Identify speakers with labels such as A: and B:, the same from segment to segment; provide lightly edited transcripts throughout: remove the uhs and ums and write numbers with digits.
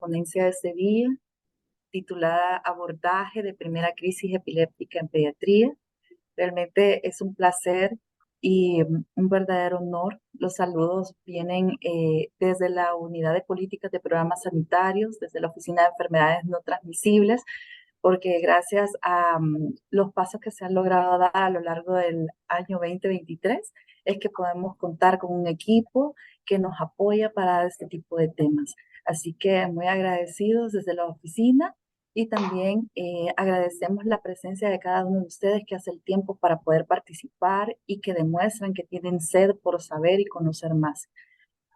A: ponencia de este día, titulada Abordaje de primera crisis epiléptica en pediatría. Realmente es un placer y un verdadero honor. Los saludos vienen desde la Unidad de Políticas de Programas Sanitarios, desde la Oficina de Enfermedades No Transmisibles, porque gracias a los pasos que se han logrado dar a lo largo del año 2023, es que podemos contar con un equipo que nos apoya para este tipo de temas. Así que muy agradecidos desde la oficina y también agradecemos la presencia de cada uno de ustedes que hace el tiempo para poder participar y que demuestran que tienen sed por saber y conocer más.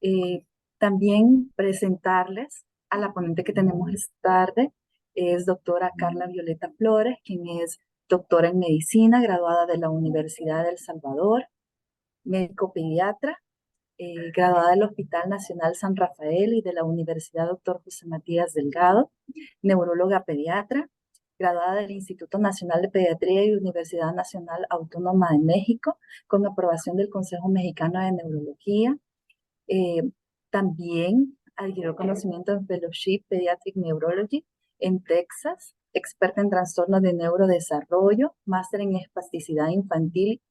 A: Eh, También presentarles a la ponente que tenemos esta tarde, es doctora Carla Violeta Flores, quien es doctora en medicina, graduada de la Universidad de El Salvador, médico pediatra, graduada del Hospital Nacional San Rafael y de la Universidad Dr. José Matías Delgado, neuróloga pediatra, graduada del Instituto Nacional de Pediatría y Universidad Nacional Autónoma de México, con aprobación del Consejo Mexicano de Neurología. Eh, También adquirió conocimiento en Fellowship Pediatric Neurology en Texas, experta en trastornos de neurodesarrollo, máster en espasticidad infantil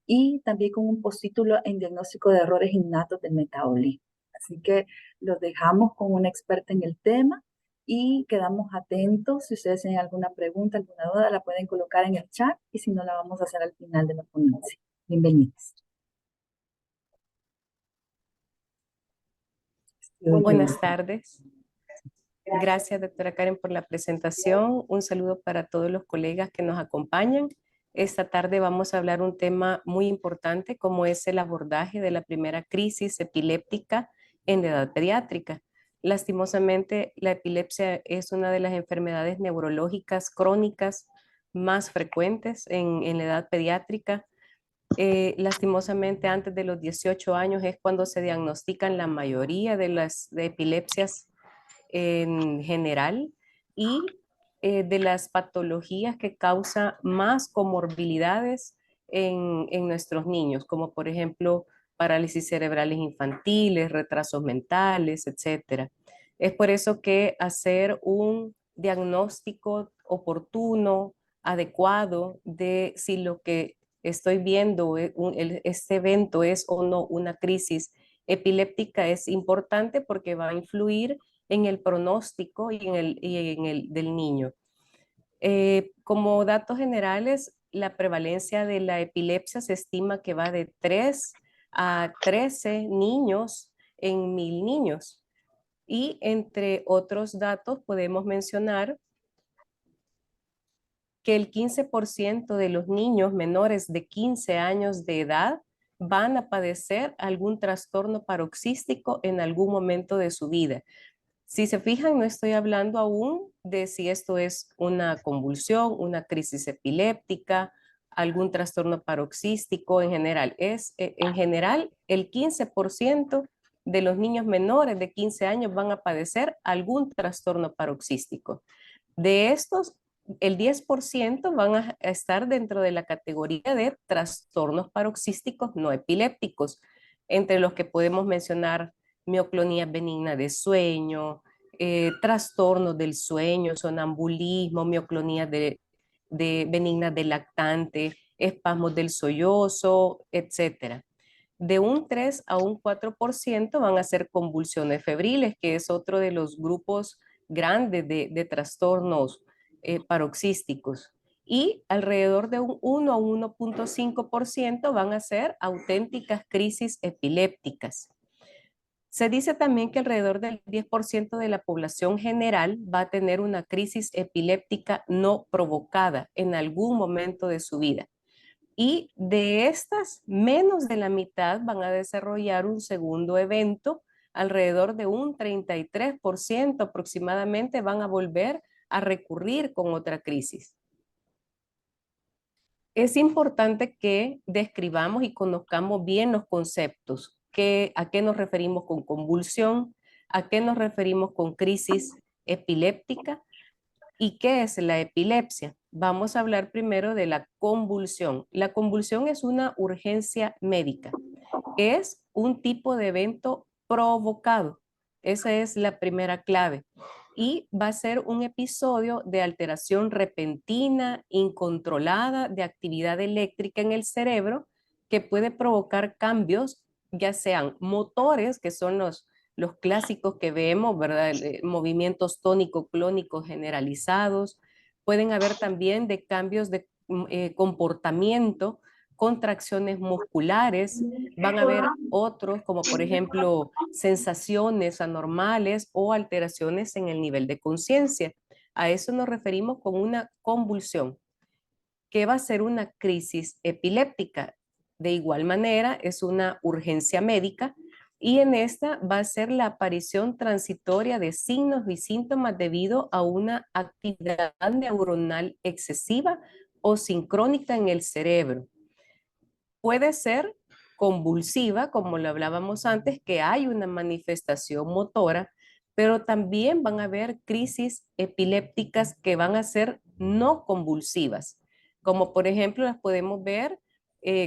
A: y también con un postítulo en diagnóstico de errores innatos del metabolismo. Así que los dejamos con una experta en el tema y quedamos atentos. Si ustedes tienen alguna pregunta, alguna duda, la pueden colocar en el chat y si no, la vamos a hacer al final de la ponencia. Bienvenidos.
B: Buenas tardes. Gracias, doctora Karen, por la presentación. Un saludo para todos los colegas que nos acompañan. Esta tarde vamos a hablar un tema muy importante, como es el abordaje de la primera crisis epiléptica en la edad pediátrica. Lastimosamente, la epilepsia es una de las enfermedades neurológicas crónicas más frecuentes en la edad pediátrica. Lastimosamente, antes de los 18 años es cuando se diagnostican la mayoría de las epilepsias en general y de las patologías que causan más comorbilidades en nuestros niños, como por ejemplo parálisis cerebrales infantiles, retrasos mentales, etcétera. Es por eso que hacer un diagnóstico oportuno, adecuado de si lo que estoy viendo, este evento es o no una crisis epiléptica es importante porque va a influir en el pronóstico y en el del niño. Como datos generales, la prevalencia de la epilepsia se estima que va de 3 a 13 niños en 1000 niños. Y entre otros datos podemos mencionar que el 15% de los niños menores de 15 años de edad van a padecer algún trastorno paroxístico en algún momento de su vida. Si se fijan, no estoy hablando aún de si esto es una convulsión, una crisis epiléptica, algún trastorno paroxístico en general. En general, el 15% de los niños menores de 15 años van a padecer algún trastorno paroxístico. De estos, el 10% van a estar dentro de la categoría de trastornos paroxísticos no epilépticos, entre los que podemos mencionar mioclonía benigna de sueño, trastornos del sueño, sonambulismo, mioclonía benigna del lactante, espasmos del sollozo, etc. De un 3 a un 4% van a ser convulsiones febriles, que es otro de los grupos grandes de trastornos paroxísticos. Y alrededor de un 1 a 1.5% van a ser auténticas crisis epilépticas. Se dice también que alrededor del 10% de la población general va a tener una crisis epiléptica no provocada en algún momento de su vida. Y de estas, menos de la mitad van a desarrollar un segundo evento, alrededor de un 33% aproximadamente van a volver a recurrir con otra crisis. Es importante que describamos y conozcamos bien los conceptos. ¿A qué nos referimos con convulsión? ¿A qué nos referimos con crisis epiléptica? ¿Y qué es la epilepsia? Vamos a hablar primero de la convulsión. La convulsión es una urgencia médica. Es un tipo de evento provocado. Esa es la primera clave. Y va a ser un episodio de alteración repentina, incontrolada de actividad eléctrica en el cerebro que puede provocar cambios, ya sean motores, que son los clásicos que vemos, ¿verdad? Movimientos tónico-clónicos generalizados. Pueden haber también de cambios de comportamiento, contracciones musculares, van a haber otros como por ejemplo sensaciones anormales o alteraciones en el nivel de conciencia. A eso nos referimos con una convulsión, que va a ser una crisis epiléptica. De igual manera, es una urgencia médica y en esta va a ser la aparición transitoria de signos y síntomas debido a una actividad neuronal excesiva o sincrónica en el cerebro. Puede ser convulsiva, como lo hablábamos antes, que hay una manifestación motora, pero también van a haber crisis epilépticas que van a ser no convulsivas, como por ejemplo las podemos ver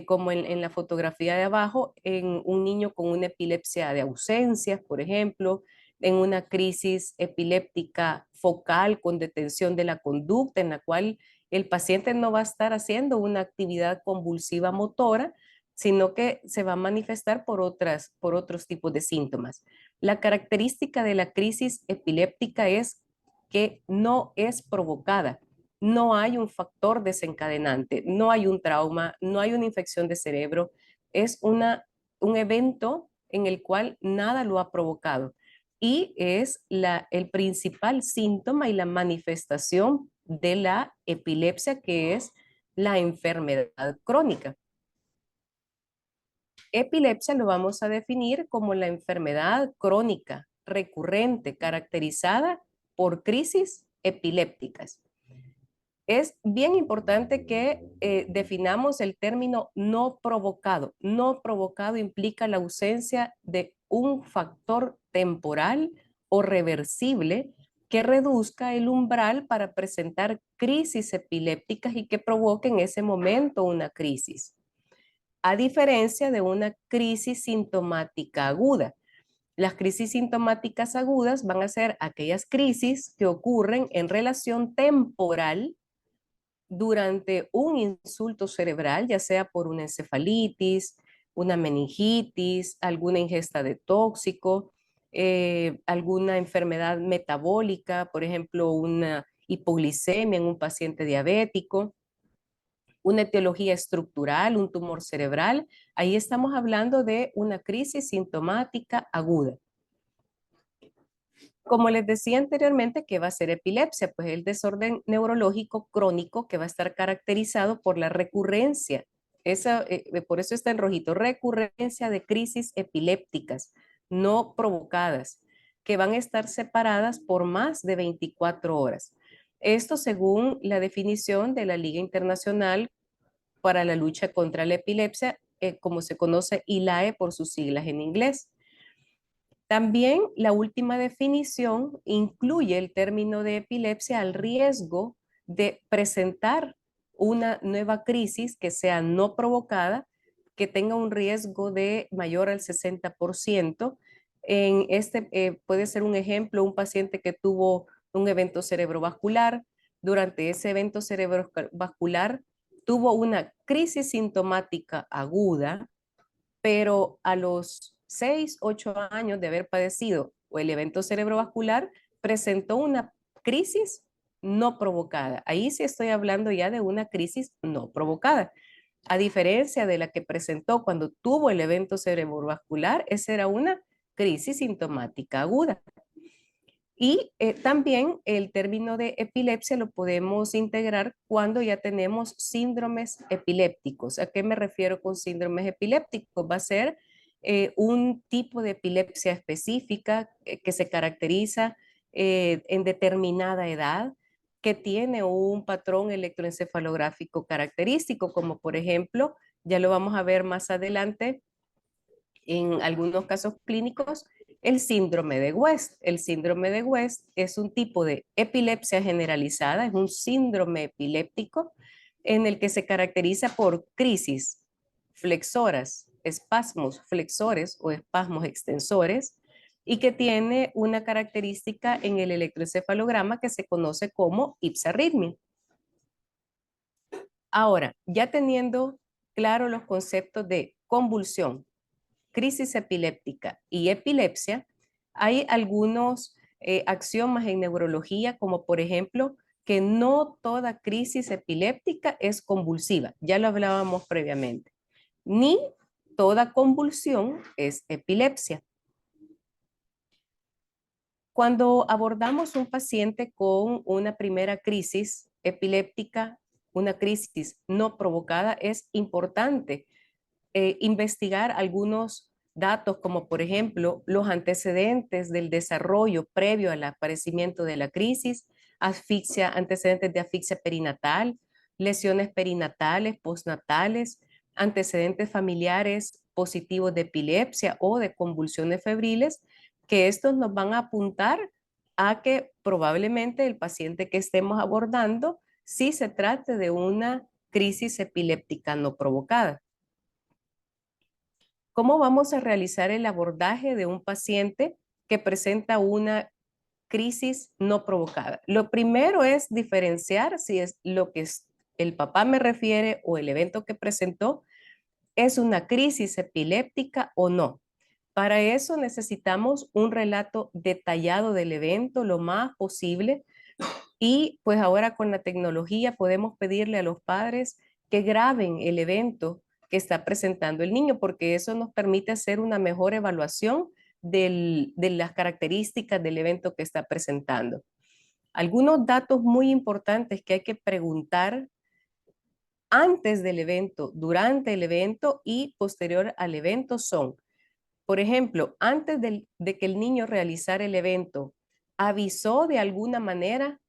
B: como en la fotografía de abajo, en un niño con una epilepsia de ausencias, por ejemplo, en una crisis epiléptica focal con detención de la conducta, en la cual el paciente no va a estar haciendo una actividad convulsiva motora, sino que se va a manifestar por otros tipos de síntomas. La característica de la crisis epiléptica es que no es provocada. No hay un factor desencadenante, no hay un trauma, no hay una infección de cerebro. Es un evento en el cual nada lo ha provocado y es el principal síntoma y la manifestación de la epilepsia, que es la enfermedad crónica. Epilepsia lo vamos a definir como la enfermedad crónica recurrente caracterizada por crisis epilépticas. Es bien importante que definamos el término no provocado. No provocado implica la ausencia de un factor temporal o reversible que reduzca el umbral para presentar crisis epilépticas y que provoque en ese momento una crisis, a diferencia de una crisis sintomática aguda. Las crisis sintomáticas agudas van a ser aquellas crisis que ocurren en relación temporal durante un insulto cerebral, ya sea por una encefalitis, una meningitis, alguna ingesta de tóxico, alguna enfermedad metabólica, por ejemplo, una hipoglicemia en un paciente diabético, una etiología estructural, un tumor cerebral. Ahí estamos hablando de una crisis sintomática aguda. Como les decía anteriormente, ¿qué va a ser epilepsia? Pues el desorden neurológico crónico que va a estar caracterizado por la recurrencia. Por eso está en rojito, recurrencia de crisis epilépticas no provocadas, que van a estar separadas por más de 24 horas. Esto según la definición de la Liga Internacional para la Lucha contra la Epilepsia, como se conoce ILAE por sus siglas en inglés. También la última definición incluye el término de epilepsia al riesgo de presentar una nueva crisis que sea no provocada, que tenga un riesgo de mayor al 60%. Puede ser un ejemplo, un paciente que tuvo un evento cerebrovascular. Durante ese evento cerebrovascular tuvo una crisis sintomática aguda, pero a los 6, 8 años de haber padecido o el evento cerebrovascular, presentó una crisis no provocada. Ahí sí estoy hablando ya de una crisis no provocada. A diferencia de la que presentó cuando tuvo el evento cerebrovascular, esa era una crisis sintomática aguda. Y también el término de epilepsia lo podemos integrar cuando ya tenemos síndromes epilépticos. ¿A qué me refiero con síndromes epilépticos? Va a ser un tipo de epilepsia específica que se caracteriza en determinada edad, que tiene un patrón electroencefalográfico característico, como por ejemplo, ya lo vamos a ver más adelante, en algunos casos clínicos, el síndrome de West. El síndrome de West es un tipo de epilepsia generalizada, es un síndrome epiléptico en el que se caracteriza por crisis flexoras, espasmos flexores o espasmos extensores y que tiene una característica en el electroencefalograma que se conoce como ipsarritmia. Ahora, ya teniendo claro los conceptos de convulsión, crisis epiléptica y epilepsia, hay algunos axiomas en neurología, como por ejemplo, que no toda crisis epiléptica es convulsiva, ya lo hablábamos previamente, ni toda convulsión es epilepsia. Cuando abordamos un paciente con una primera crisis epiléptica, una crisis no provocada, es importante investigar algunos datos, como por ejemplo los antecedentes del desarrollo previo al aparecimiento de la crisis, asfixia, antecedentes de asfixia perinatal, lesiones perinatales, postnatales, antecedentes familiares positivos de epilepsia o de convulsiones febriles, que estos nos van a apuntar a que probablemente el paciente que estemos abordando sí se trate de una crisis epiléptica no provocada. ¿Cómo vamos a realizar el abordaje de un paciente que presenta una crisis no provocada? Lo primero es diferenciar si es lo que el papá me refiere o el evento que presentó es una crisis epiléptica o no. Para eso necesitamos un relato detallado del evento lo más posible y pues ahora con la tecnología podemos pedirle a los padres que graben el evento que está presentando el niño, porque eso nos permite hacer una mejor evaluación de las características del evento que está presentando. Algunos datos muy importantes que hay que preguntar antes del evento, durante el evento y posterior al evento son, por ejemplo, antes de que el niño realizara el evento, ¿avisó de alguna manera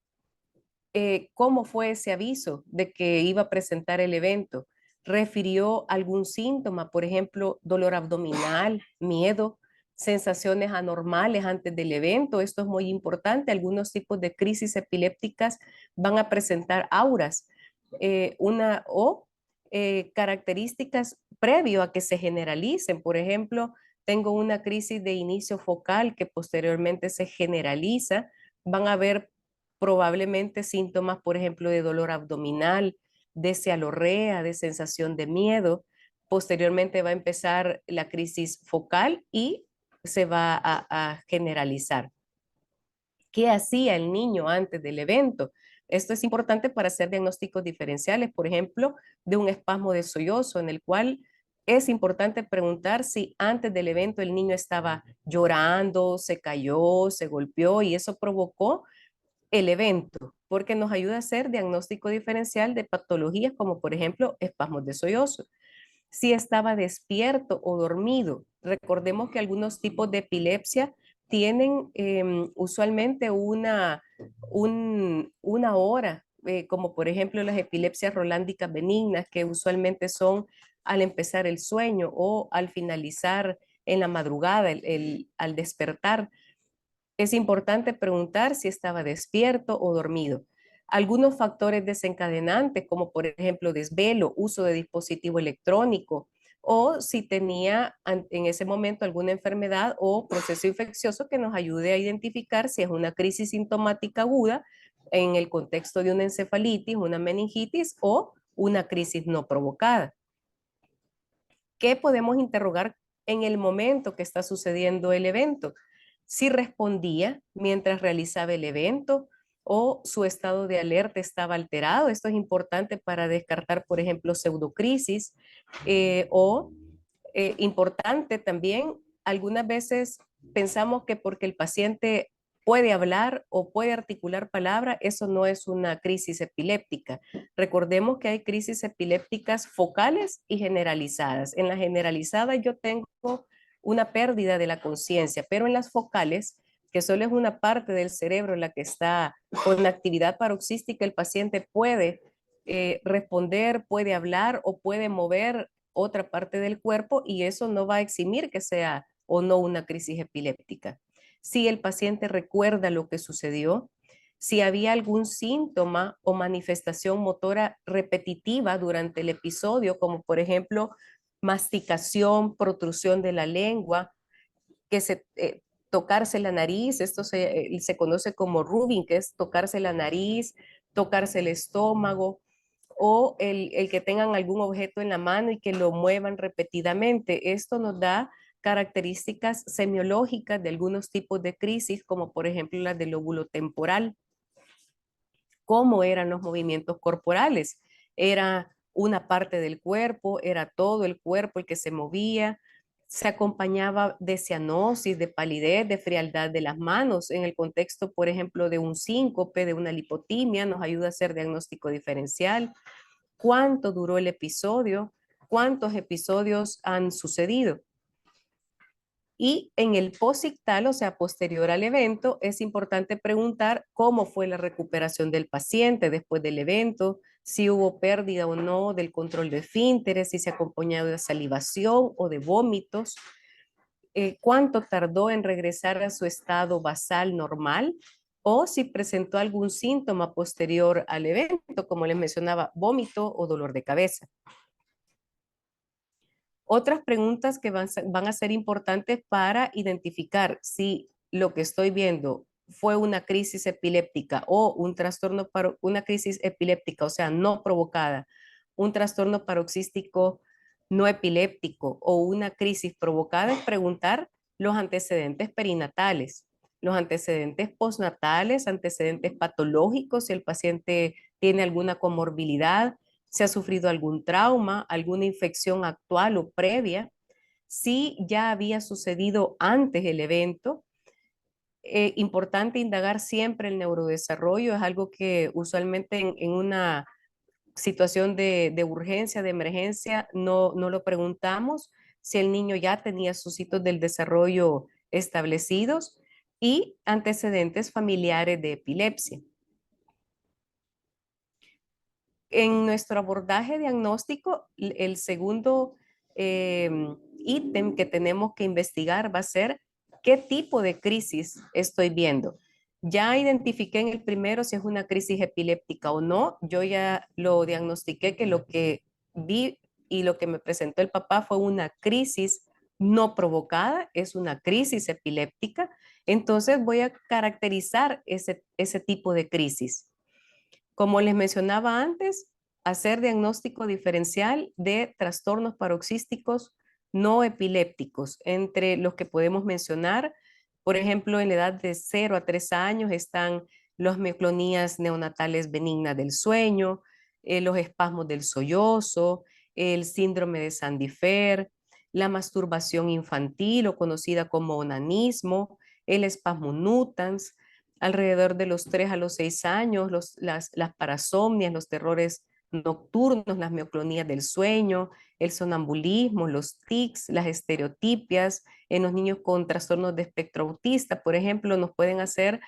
B: cómo fue ese aviso de que iba a presentar el evento? ¿Refirió algún síntoma, por ejemplo, dolor abdominal, miedo, sensaciones anormales antes del evento? Esto es muy importante. Algunos tipos de crisis epilépticas van a presentar auras características previo a que se generalicen. Por ejemplo, tengo una crisis de inicio focal que posteriormente se generaliza. Van a haber probablemente síntomas, por ejemplo, de dolor abdominal, de cealorrea, de sensación de miedo. Posteriormente va a empezar la crisis focal y se va a generalizar. ¿Qué hacía el niño antes del evento? Esto es importante para hacer diagnósticos diferenciales, por ejemplo, de un espasmo de sollozo, en el cual es importante preguntar si antes del evento el niño estaba llorando, se cayó, se golpeó y eso provocó el evento, porque nos ayuda a hacer diagnóstico diferencial de patologías como por ejemplo espasmos de sollozo. Si estaba despierto o dormido, recordemos que algunos tipos de epilepsia tienen usualmente una hora, como por ejemplo las epilepsias rolándicas benignas, que usualmente son al empezar el sueño o al finalizar en la madrugada, al despertar. Es importante preguntar si estaba despierto o dormido. Algunos factores desencadenantes, como por ejemplo desvelo, uso de dispositivo electrónico, o si tenía en ese momento alguna enfermedad o proceso infeccioso que nos ayude a identificar si es una crisis sintomática aguda en el contexto de una encefalitis, una meningitis o una crisis no provocada. ¿Qué podemos interrogar en el momento que está sucediendo el evento? Si respondía mientras realizaba el evento o su estado de alerta estaba alterado. Esto es importante para descartar, por ejemplo, pseudocrisis importante también, algunas veces pensamos que porque el paciente puede hablar o puede articular palabra, eso no es una crisis epiléptica. Recordemos que hay crisis epilépticas focales y generalizadas. En la generalizada yo tengo una pérdida de la conciencia, pero en las focales, que solo es una parte del cerebro la que está con actividad paroxística, el paciente puede responder, puede hablar o puede mover otra parte del cuerpo y eso no va a eximir que sea o no una crisis epiléptica. Si el paciente recuerda lo que sucedió, si había algún síntoma o manifestación motora repetitiva durante el episodio, como por ejemplo masticación, protrusión de la lengua, que se tocarse la nariz, esto se conoce como rubbing, que es tocarse la nariz, tocarse el estómago, o el que tengan algún objeto en la mano y que lo muevan repetidamente. Esto nos da características semiológicas de algunos tipos de crisis, como por ejemplo las del lóbulo temporal. ¿Cómo eran los movimientos corporales? Era una parte del cuerpo, era todo el cuerpo el que se movía, se acompañaba de cianosis, de palidez, de frialdad de las manos. En el contexto, por ejemplo, de un síncope, de una lipotimia, nos ayuda a hacer diagnóstico diferencial. ¿Cuánto duró el episodio? ¿Cuántos episodios han sucedido? Y en el posictal, o sea, posterior al evento, es importante preguntar cómo fue la recuperación del paciente después del evento, si hubo pérdida o no del control de esfínteres, si se acompañó de salivación o de vómitos, cuánto tardó en regresar a su estado basal normal o si presentó algún síntoma posterior al evento, como les mencionaba, vómito o dolor de cabeza. Otras preguntas que van a ser importantes para identificar si lo que estoy viendo fue una crisis epiléptica o un trastorno para una crisis epiléptica, o sea, no provocada, un trastorno paroxístico no epiléptico o una crisis provocada, es preguntar los antecedentes perinatales, los antecedentes postnatales, antecedentes patológicos, si el paciente tiene alguna comorbilidad, si ha sufrido algún trauma, alguna infección actual o previa, si ya había sucedido antes el evento. Importante indagar siempre el neurodesarrollo, es algo que usualmente en una situación de urgencia, de emergencia, no lo preguntamos, si el niño ya tenía sus hitos del desarrollo establecidos y antecedentes familiares de epilepsia. En nuestro abordaje diagnóstico, el segundo ítem que tenemos que investigar va a ser qué tipo de crisis estoy viendo. Ya identifiqué en el primero si es una crisis epiléptica o no. Yo ya lo diagnostiqué que lo que vi y lo que me presentó el papá fue una crisis no provocada, es una crisis epiléptica. Entonces voy a caracterizar ese tipo de crisis. Como les mencionaba antes, hacer diagnóstico diferencial de trastornos paroxísticos no epilépticos, entre los que podemos mencionar, por ejemplo, en la edad de 0 a 3 años están las mioclonías neonatales benignas del sueño, los espasmos del sollozo, el síndrome de Sandifer, la masturbación infantil o conocida como onanismo, el espasmo nutans, alrededor de los 3 a los 6 años, las parasomnias, los terrores nocturnos, las mioclonías del sueño, el sonambulismo, los tics, las estereotipias. En los niños con trastornos de espectro autista, por ejemplo, nos pueden hacer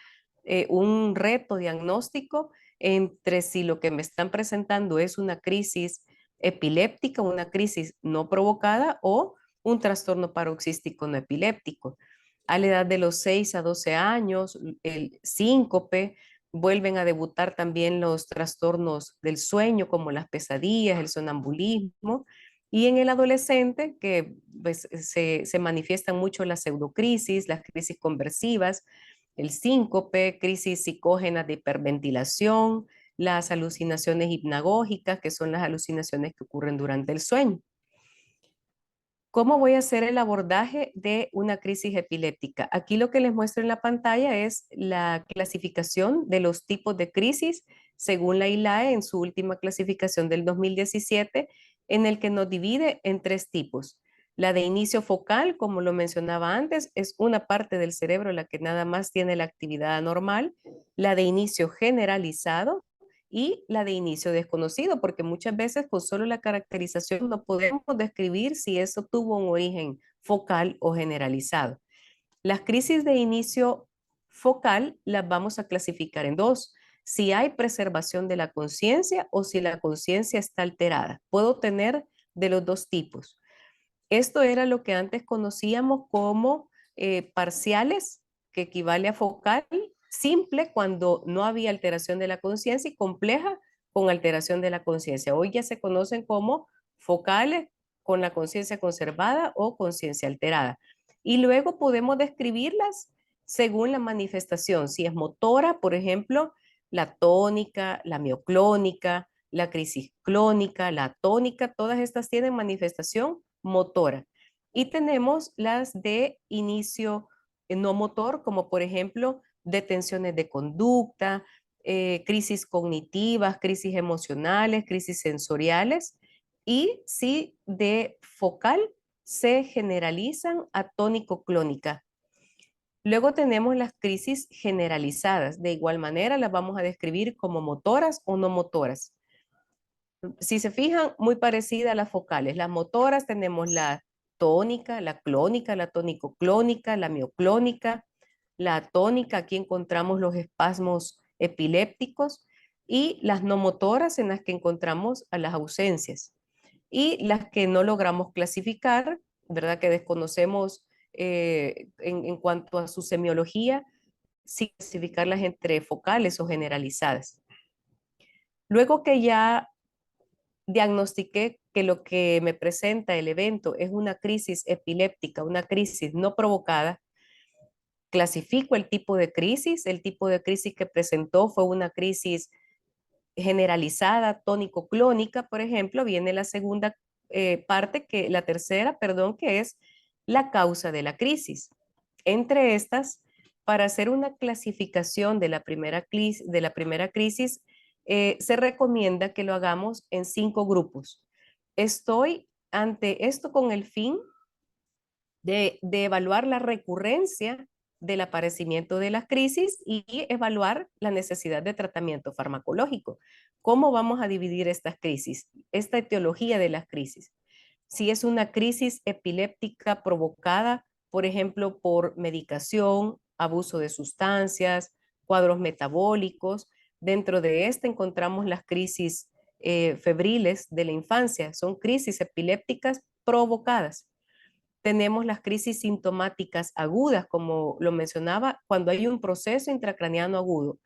B: un reto diagnóstico entre si lo que me están presentando es una crisis epiléptica, una crisis no provocada o un trastorno paroxístico no epiléptico. A la edad de los 6 a 12 años, el síncope, vuelven a debutar también los trastornos del sueño como las pesadillas, el sonambulismo. Y en el adolescente, que pues, se manifiestan mucho las pseudocrisis, las crisis conversivas, el síncope, crisis psicógenas de hiperventilación, las alucinaciones hipnagógicas, que son las alucinaciones que ocurren durante el sueño. ¿Cómo voy a hacer el abordaje de una crisis epiléptica? Aquí lo que les muestro en la pantalla es la clasificación de los tipos de crisis según la ILAE en su última clasificación del 2017, en el que nos divide en 3 tipos. La de inicio focal, como lo mencionaba antes, es una parte del cerebro la que nada más tiene la actividad anormal. La de inicio generalizado, y la de inicio desconocido, porque muchas veces con solo la caracterización no podemos describir si eso tuvo un origen focal o generalizado. Las crisis de inicio focal las vamos a clasificar en 2. Si hay preservación de la conciencia o si la conciencia está alterada. Puedo tener de los 2 tipos. Esto era lo que antes conocíamos como parciales, que equivale a focal, simple cuando no había alteración de la conciencia y compleja con alteración de la conciencia. Hoy ya se conocen como focales con la conciencia conservada o conciencia alterada. y luego podemos describirlas según la manifestación. Si es motora, por ejemplo, la tónica, la mioclónica, la crisis clónica, la atónica, todas estas tienen manifestación motora. Y tenemos las de inicio no motor, como por ejemplo detenciones de conducta, crisis cognitivas, crisis emocionales, crisis sensoriales, y si de focal se generalizan a tónico-clónica. Luego tenemos las crisis generalizadas. De igual manera las vamos a describir como motoras o no motoras. Si se fijan, muy parecida a las focales. Las motoras tenemos la tónica, la clónica, la tónico-clónica, la mioclónica, la atónica. Aquí encontramos los espasmos epilépticos y las no motoras en las que encontramos a las ausencias. Y las que no logramos clasificar, ¿verdad? Que desconocemos en cuanto a su semiología, sin clasificarlas entre focales o generalizadas. Luego que ya diagnostiqué que lo que me presenta el evento es una crisis epiléptica, una crisis no provocada, clasifico el tipo de crisis. El tipo de crisis que presentó fue una crisis generalizada, tónico-clónica, por ejemplo. Viene la segunda parte, la tercera, perdón, que es la causa de la crisis. Entre estas, para hacer una clasificación de la primera crisis, se recomienda que lo hagamos en 5 grupos. Estoy ante esto con el fin de evaluar la recurrencia del aparecimiento de las crisis y evaluar la necesidad de tratamiento farmacológico. ¿Cómo vamos a dividir estas crisis? Esta etiología de las crisis. Si es una crisis epiléptica provocada, por ejemplo, por medicación, abuso de sustancias, cuadros metabólicos. Dentro de esta encontramos las crisis febriles de la infancia. Son crisis epilépticas provocadas. Tenemos las crisis sintomáticas agudas, como lo mencionaba, cuando hay un proceso intracraniano agudo,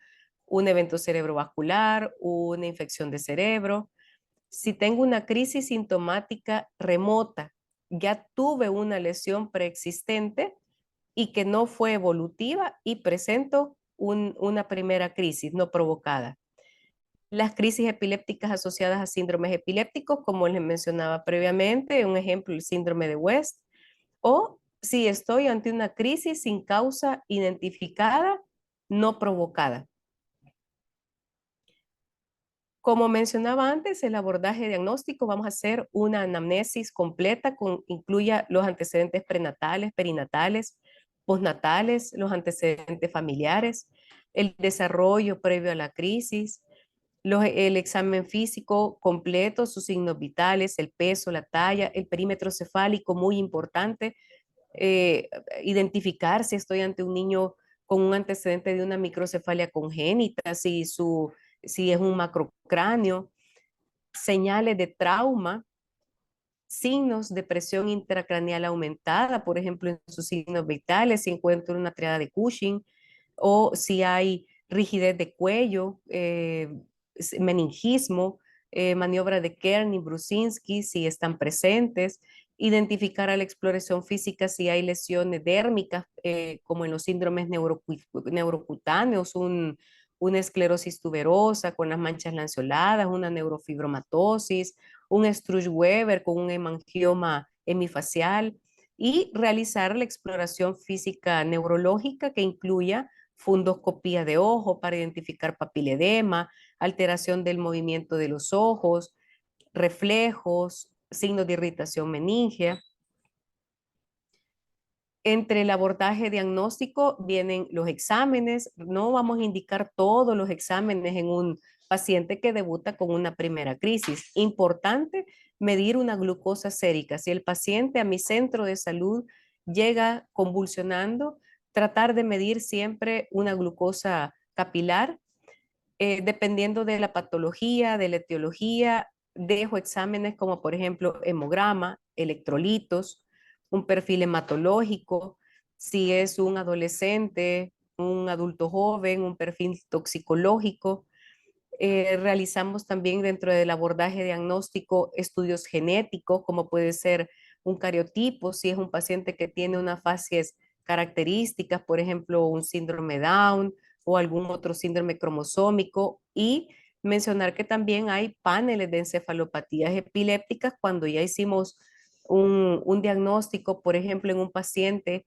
B: un evento cerebrovascular, una infección de cerebro. Si tengo una crisis sintomática remota, ya tuve una lesión preexistente y que no fue evolutiva y presento una primera crisis no provocada. Las crisis epilépticas asociadas a síndromes epilépticos, como les mencionaba previamente, un ejemplo, el síndrome de West, o si estoy ante una crisis sin causa identificada, no provocada. Como mencionaba antes, el abordaje diagnóstico, vamos a hacer una anamnesis completa que incluya los antecedentes prenatales, perinatales, postnatales, los antecedentes familiares, el desarrollo previo a la crisis, el examen físico completo, sus signos vitales, el peso, la talla, el perímetro cefálico, muy importante, eh, identificar si estoy ante un niño con un antecedente de una microcefalia congénita, si es un macrocráneo, señales de trauma, signos de presión intracraneal aumentada, por ejemplo, en sus signos vitales, si encuentro una triada de Cushing, o si hay rigidez de cuello, meningismo, maniobra de Kearney, Brusinski, si están presentes, identificar a la exploración física si hay lesiones dérmicas, como en los síndromes neurocutáneos, una esclerosis tuberosa con las manchas lanceoladas, una neurofibromatosis, un Struge-Weber con un hemangioma hemifacial, y realizar la exploración física neurológica que incluya fundoscopía de ojo para identificar papiledema, alteración del movimiento de los ojos, reflejos, signos de irritación meningea. Entre el abordaje diagnóstico vienen los exámenes. No vamos a indicar todos los exámenes en un paciente que debuta con una primera crisis. Importante medir una glucosa sérica. Si el paciente a mi centro de salud llega convulsionando, tratar de medir siempre una glucosa capilar. Dependiendo de la patología, de la etiología, dejo exámenes como por ejemplo hemograma, electrolitos, un perfil hematológico, si es un adolescente, un adulto joven, un perfil toxicológico. Realizamos también dentro del abordaje diagnóstico estudios genéticos, como puede ser un cariotipo, si es un paciente que tiene unas fases características, por ejemplo, un síndrome Down o algún otro síndrome cromosómico, y mencionar que también hay paneles de encefalopatías epilépticas cuando ya hicimos un diagnóstico, por ejemplo, en un paciente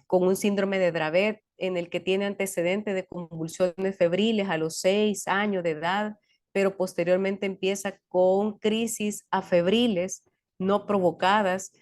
B: con un síndrome de Dravet en el que tiene antecedentes de convulsiones febriles a los 6 años de edad, pero posteriormente empieza con crisis afebriles no provocadas,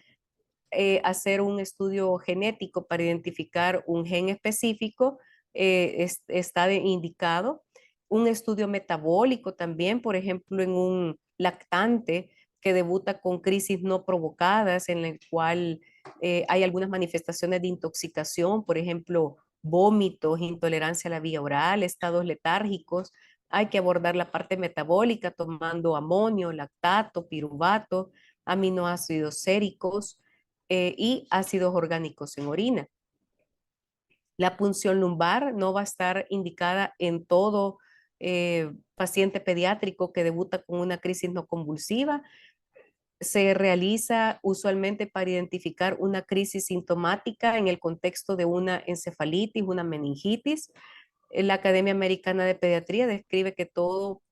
B: hacer un estudio genético para identificar un gen específico está indicado. Un estudio metabólico también, por ejemplo, en un lactante que debuta con crisis no provocadas, en el cual hay algunas manifestaciones de intoxicación, por ejemplo, vómitos, intolerancia a la vía oral, estados letárgicos. Hay que abordar la parte metabólica tomando amonio, lactato, piruvato, aminoácidos séricos y ácidos orgánicos en orina. La punción lumbar no va a estar indicada en todo paciente pediátrico que debuta con una crisis no convulsiva. Se realiza usualmente para identificar una crisis sintomática en el contexto de una encefalitis, una meningitis. La Academia Americana de Pediatría describe que todo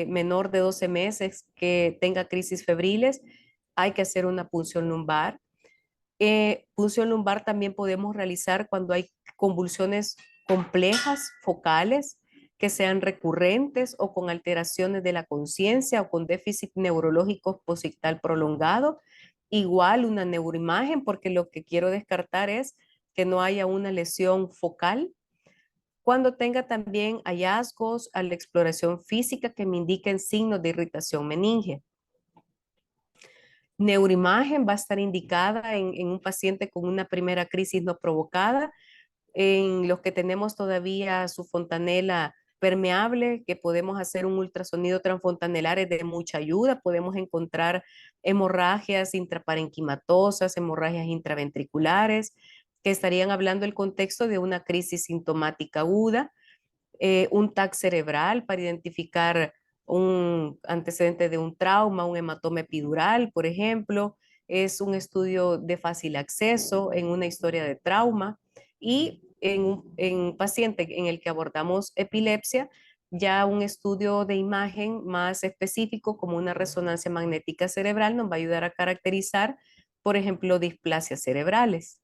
B: menor de 12 meses que tenga crisis febriles hay que hacer una punción lumbar. Punción lumbar también podemos realizar cuando hay convulsiones complejas, focales, que sean recurrentes o con alteraciones de la conciencia o con déficit neurológico posictal prolongado. Igual una neuroimagen, porque lo que quiero descartar es que no haya una lesión focal. Cuando tenga también hallazgos a la exploración física que me indiquen signos de irritación meninge. Neuroimagen va a estar indicada en un paciente con una primera crisis no provocada, en los que tenemos todavía su fontanela permeable, que podemos hacer un ultrasonido transfontanelar es de mucha ayuda, podemos encontrar hemorragias intraparenquimatosas, hemorragias intraventriculares, que estarían hablando del contexto de una crisis sintomática aguda, un TAC cerebral para identificar un antecedente de un trauma, un hematoma epidural, por ejemplo, es un estudio de fácil acceso en una historia de trauma y en un paciente en el que abordamos epilepsia, ya un estudio de imagen más específico como una resonancia magnética cerebral nos va a ayudar a caracterizar, por ejemplo, displasias cerebrales.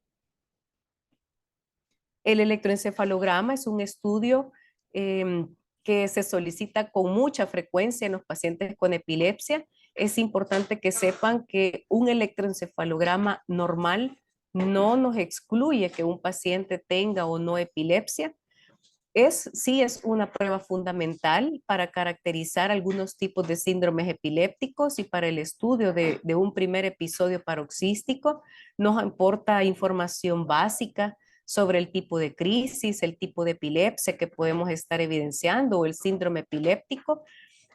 B: El electroencefalograma es un estudio que se solicita con mucha frecuencia en los pacientes con epilepsia. Es importante que sepan que un electroencefalograma normal no nos excluye que un paciente tenga o no epilepsia. Sí es una prueba fundamental para caracterizar algunos tipos de síndromes epilépticos y para el estudio de un primer episodio paroxístico. Nos aporta información básica sobre el tipo de crisis, el tipo de epilepsia que podemos estar evidenciando o el síndrome epiléptico.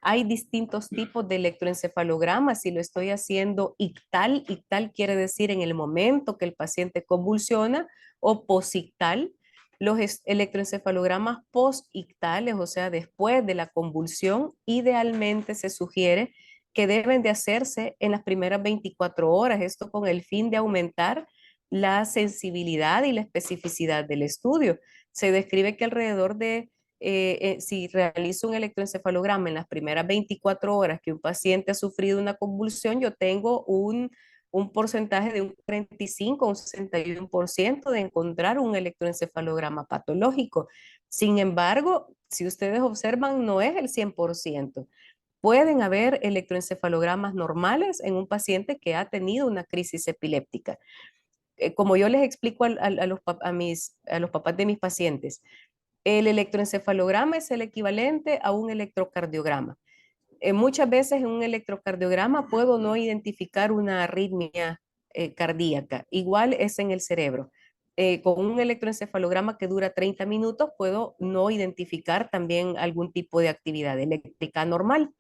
B: Hay distintos tipos de electroencefalogramas. Si lo estoy haciendo ictal, ictal quiere decir en el momento que el paciente convulsiona, o posictal, los electroencefalogramas postictales, o sea, después de la convulsión, idealmente se sugiere que deben de hacerse en las primeras 24 horas, esto con el fin de aumentar la sensibilidad y la especificidad del estudio. Se describe que alrededor de, si realizo un electroencefalograma en las primeras 24 horas que un paciente ha sufrido una convulsión, yo tengo un porcentaje de un 35 o un 61% de encontrar un electroencefalograma patológico. Sin embargo, si ustedes observan, no es el 100%. Pueden haber electroencefalogramas normales en un paciente que ha tenido una crisis epiléptica. Como yo les explico a los papás de mis pacientes, el electroencefalograma es el equivalente a un electrocardiograma. Muchas veces en un electrocardiograma puedo no identificar una arritmia cardíaca. Igual es en el cerebro. Con un electroencefalograma que dura 30 minutos puedo no identificar también algún tipo de actividad eléctrica normal.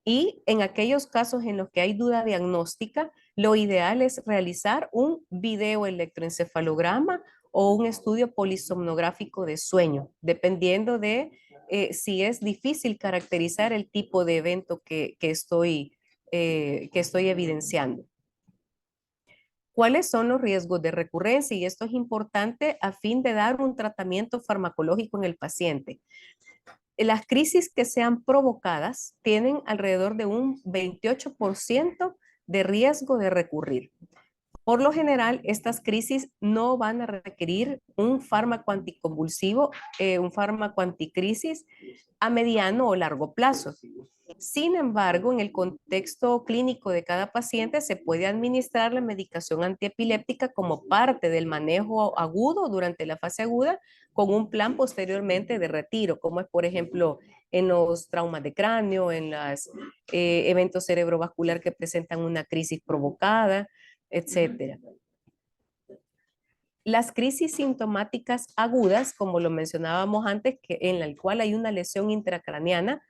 B: Y en aquellos casos en los que hay duda diagnóstica, lo ideal es realizar un video electroencefalograma o un estudio polisomnográfico de sueño, dependiendo de si es difícil caracterizar el tipo de evento que estoy evidenciando. ¿Cuáles son los riesgos de recurrencia? Y esto es importante a fin de dar un tratamiento farmacológico en el paciente. Las crisis que sean provocadas tienen alrededor de un 28% de riesgo de recurrir. Por lo general, estas crisis no van a requerir un fármaco anticonvulsivo, un fármaco anticrisis a mediano o largo plazo. Sin embargo, en el contexto clínico de cada paciente se puede administrar la medicación antiepiléptica como parte del manejo agudo durante la fase aguda con un plan posteriormente de retiro, como es por ejemplo en los traumas de cráneo, en los eventos cerebrovascular que presentan una crisis provocada, etcétera. Las crisis sintomáticas agudas, como lo mencionábamos antes, en la cual hay una lesión intracraneana,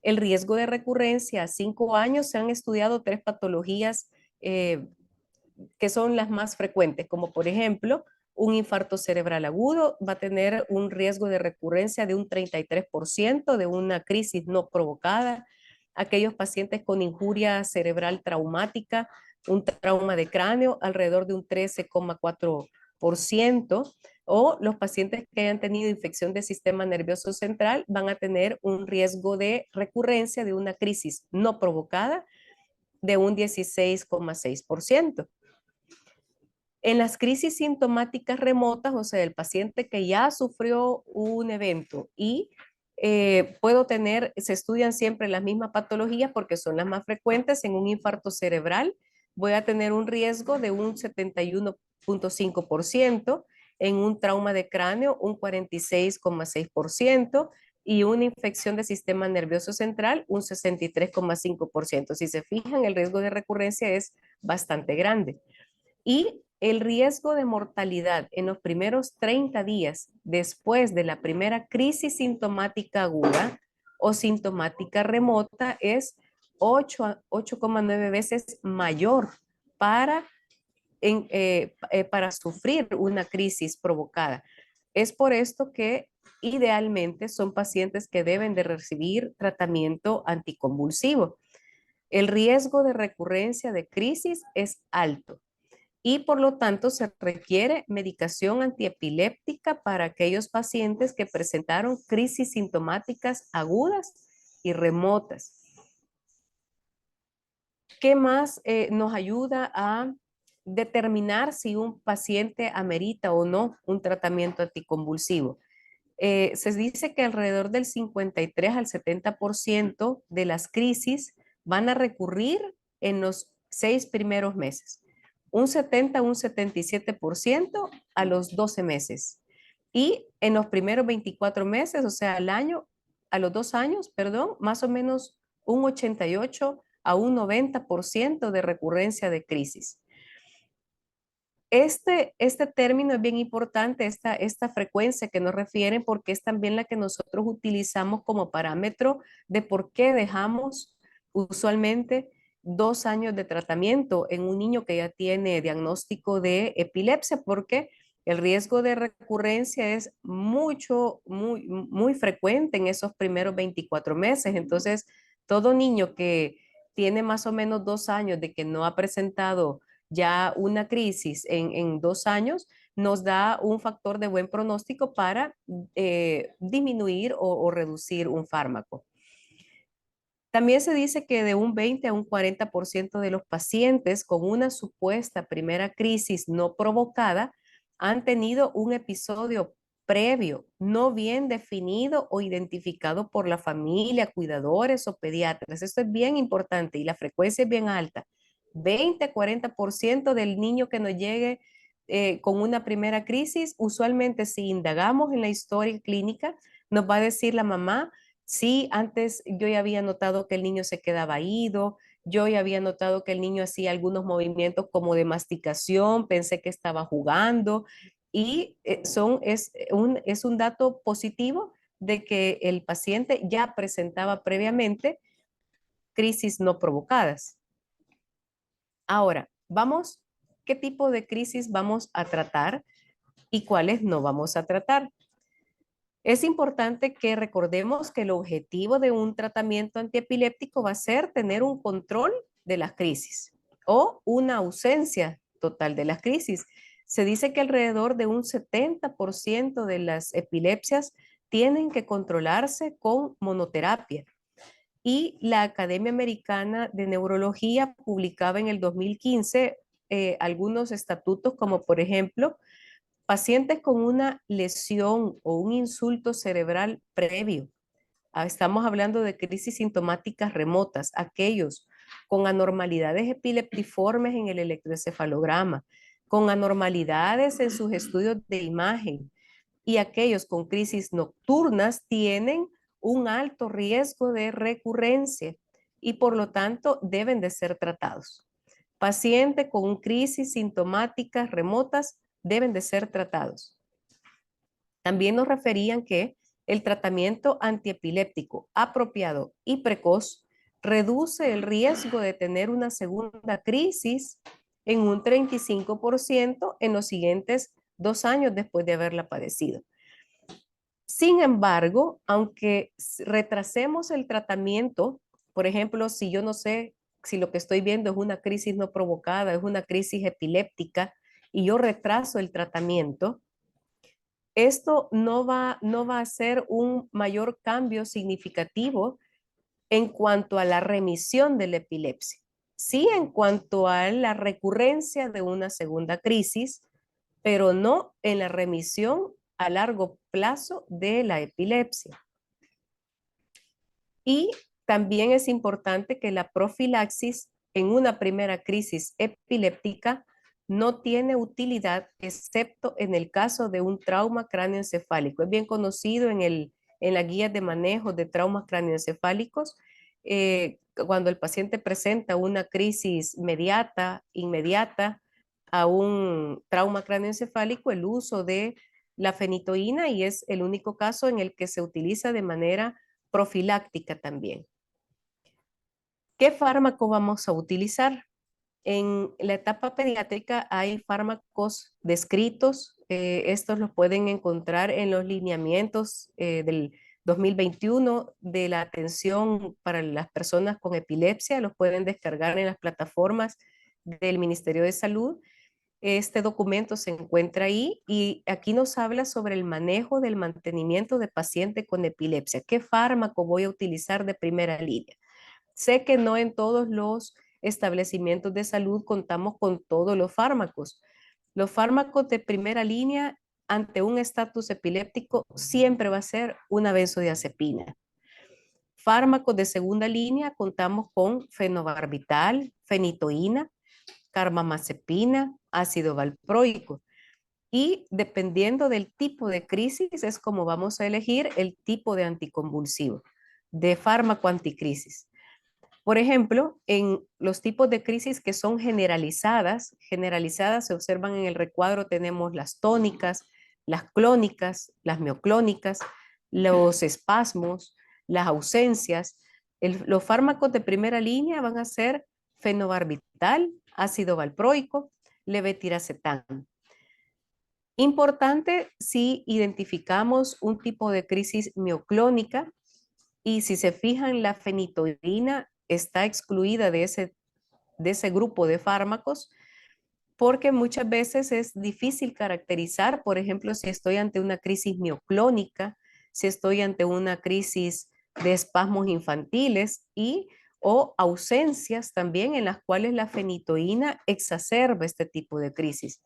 B: el riesgo de recurrencia a 5 años se han estudiado 3 patologías que son las más frecuentes, como por ejemplo, un infarto cerebral agudo va a tener un riesgo de recurrencia de un 33% de una crisis no provocada. Aquellos pacientes con injuria cerebral traumática, un trauma de cráneo, alrededor de un 13,4%, o los pacientes que hayan tenido infección del sistema nervioso central van a tener un riesgo de recurrencia de una crisis no provocada de un 16,6%. En las crisis sintomáticas remotas, o sea, el paciente que ya sufrió un evento y puedo tener, se estudian siempre las mismas patologías porque son las más frecuentes. En un infarto cerebral voy a tener un riesgo de un 71,5%, en un trauma de cráneo un 46,6% y una infección del sistema nervioso central un 63,5%. Si se fijan, el riesgo de recurrencia es bastante grande. Y el riesgo de mortalidad en los primeros 30 días después de la primera crisis sintomática aguda o sintomática remota es 8,9 veces mayor para, para sufrir una crisis provocada. Es por esto que idealmente son pacientes que deben de recibir tratamiento anticonvulsivo. El riesgo de recurrencia de crisis es alto y por lo tanto se requiere medicación antiepiléptica para aquellos pacientes que presentaron crisis sintomáticas agudas y remotas. ¿Qué más nos ayuda a determinar si un paciente amerita o no un tratamiento anticonvulsivo? Se dice que alrededor del 53 al 70% de las crisis van a recurrir en los 6 primeros meses, un 70, un 77% a los 12 meses. Y en los primeros 24 meses, o sea, al año, a los 2 años, perdón, más o menos un 88 a un 90% de recurrencia de crisis. Este término es bien importante, esta frecuencia que nos refieren, porque es también la que nosotros utilizamos como parámetro de por qué dejamos usualmente 2 años de tratamiento en un niño que ya tiene diagnóstico de epilepsia, porque el riesgo de recurrencia es muy frecuente en esos primeros 24 meses. Entonces, todo niño que tiene más o menos 2 años de que no ha presentado ya una crisis en 2 años, nos da un factor de buen pronóstico para disminuir o reducir un fármaco. También se dice que de un 20 a un 40% de los pacientes con una supuesta primera crisis no provocada han tenido un episodio previo, no bien definido o identificado por la familia, cuidadores o pediatras. Esto es bien importante y la frecuencia es bien alta. 20-40% del niño que nos llegue con una primera crisis, usualmente si indagamos en la historia clínica, nos va a decir la mamá: sí, antes yo ya había notado que el niño se quedaba ido, yo ya había notado que el niño hacía algunos movimientos como de masticación, pensé que estaba jugando y es un dato positivo de que el paciente ya presentaba previamente crisis no provocadas. Ahora, vamos, ¿qué tipo de crisis vamos a tratar y cuáles no vamos a tratar? Es importante que recordemos que el objetivo de un tratamiento antiepiléptico va a ser tener un control de las crisis o una ausencia total de las crisis. Se dice que alrededor de un 70% de las epilepsias tienen que controlarse con monoterapia. Y la Academia Americana de Neurología publicaba en el 2015 algunos estatutos como, por ejemplo, pacientes con una lesión o un insulto cerebral previo. Estamos hablando de crisis sintomáticas remotas, aquellos con anormalidades epileptiformes en el electroencefalograma, con anormalidades en sus estudios de imagen, y aquellos con crisis nocturnas tienen un alto riesgo de recurrencia y por lo tanto deben de ser tratados. Pacientes con crisis sintomáticas remotas deben de ser tratados. También nos referían que el tratamiento antiepiléptico apropiado y precoz reduce el riesgo de tener una segunda crisis en un 35% en los siguientes 2 años después de haberla padecido. Sin embargo, aunque retrasemos el tratamiento, por ejemplo, si yo no sé si lo que estoy viendo es una crisis no provocada, es una crisis epiléptica, y yo retraso el tratamiento, esto no va a ser un mayor cambio significativo en cuanto a la remisión de la epilepsia. Sí, en cuanto a la recurrencia de una segunda crisis, pero no en la remisión a largo plazo de la epilepsia. Y también es importante que la profilaxis en una primera crisis epiléptica no tiene utilidad excepto en el caso de un trauma cráneoencefálico. Es bien conocido en la guía de manejo de traumas cráneoencefálicos. Cuando el paciente presenta una crisis inmediata a un trauma cráneoencefálico, el uso de la fenitoína, y es el único caso en el que se utiliza de manera profiláctica también. ¿Qué fármaco vamos a utilizar? En la etapa pediátrica hay fármacos descritos. Estos los pueden encontrar en los lineamientos del 2021 de la atención para las personas con epilepsia. Los pueden descargar en las plataformas del Ministerio de Salud. Este documento se encuentra ahí y aquí nos habla sobre el manejo del mantenimiento de paciente con epilepsia. ¿Qué fármaco voy a utilizar de primera línea? Sé que no en todos los establecimientos de salud contamos con todos los fármacos. Los fármacos de primera línea ante un estatus epiléptico siempre va a ser una benzodiazepina. Fármacos de segunda línea contamos con fenobarbital, fenitoína, carbamazepina, ácido valproico. Y dependiendo del tipo de crisis es como vamos a elegir el tipo de anticonvulsivo, de fármaco anticrisis. Por ejemplo, en los tipos de crisis que son generalizadas se observan en el recuadro, tenemos las tónicas, las clónicas, las mioclónicas, los espasmos, las ausencias. Los fármacos de primera línea van a ser fenobarbital, ácido valproico, levetiracetam. Importante si identificamos un tipo de crisis mioclónica, y si se fijan, la fenitoína está excluida de ese grupo de fármacos porque muchas veces es difícil caracterizar, por ejemplo, si estoy ante una crisis mioclónica, si estoy ante una crisis de espasmos infantiles o ausencias también en las cuales la fenitoína exacerba este tipo de crisis.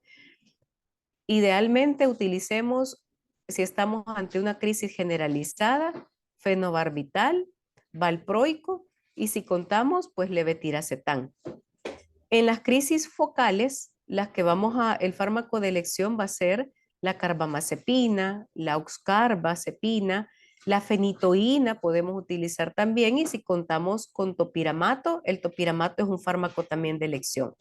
B: Idealmente utilicemos, si estamos ante una crisis generalizada, fenobarbital, valproico, y si contamos, pues levetiracetam. En las crisis focales, el fármaco de elección va a ser la carbamazepina, la oxcarbazepina, la fenitoína podemos utilizar también, y si contamos con topiramato, el topiramato es un fármaco también de elección.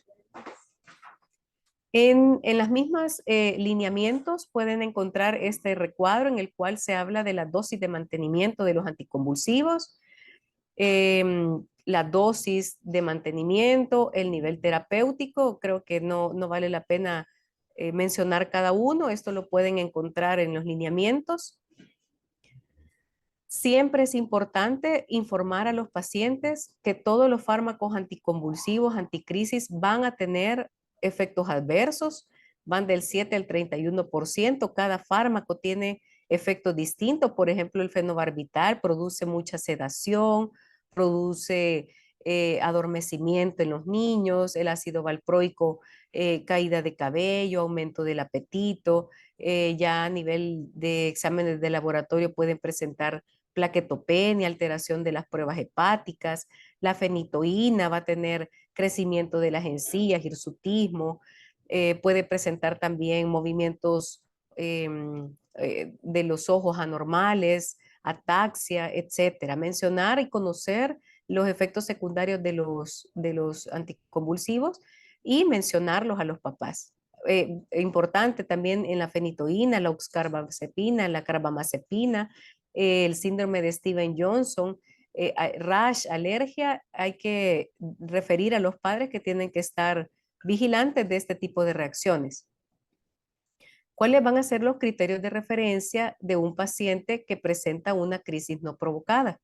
B: En las mismas lineamientos pueden encontrar este recuadro en el cual se habla de la dosis de mantenimiento de los anticonvulsivos, la dosis de mantenimiento, el nivel terapéutico. Creo que no vale la pena mencionar cada uno. Esto lo pueden encontrar en los lineamientos. Siempre es importante informar a los pacientes que todos los fármacos anticonvulsivos, anticrisis, van a tener efectos adversos, van del 7 al 31%. Cada fármaco tiene efectos distintos. Por ejemplo, el fenobarbital produce mucha sedación, produce adormecimiento en los niños, el ácido valproico, caída de cabello, aumento del apetito. Ya a nivel de exámenes de laboratorio pueden presentar plaquetopenia, alteración de las pruebas hepáticas. La fenitoína va a tener crecimiento de las encías, hirsutismo. Puede presentar también movimientos de los ojos anormales, ataxia, etcétera. Mencionar y conocer los efectos secundarios de los anticonvulsivos y mencionarlos a los papás. Importante también en la fenitoína, la oxcarbazepina, la carbamazepina, el síndrome de Steven Johnson, rash, alergia, hay que referir a los padres que tienen que estar vigilantes de este tipo de reacciones. ¿Cuáles van a ser los criterios de referencia de un paciente que presenta una crisis no provocada?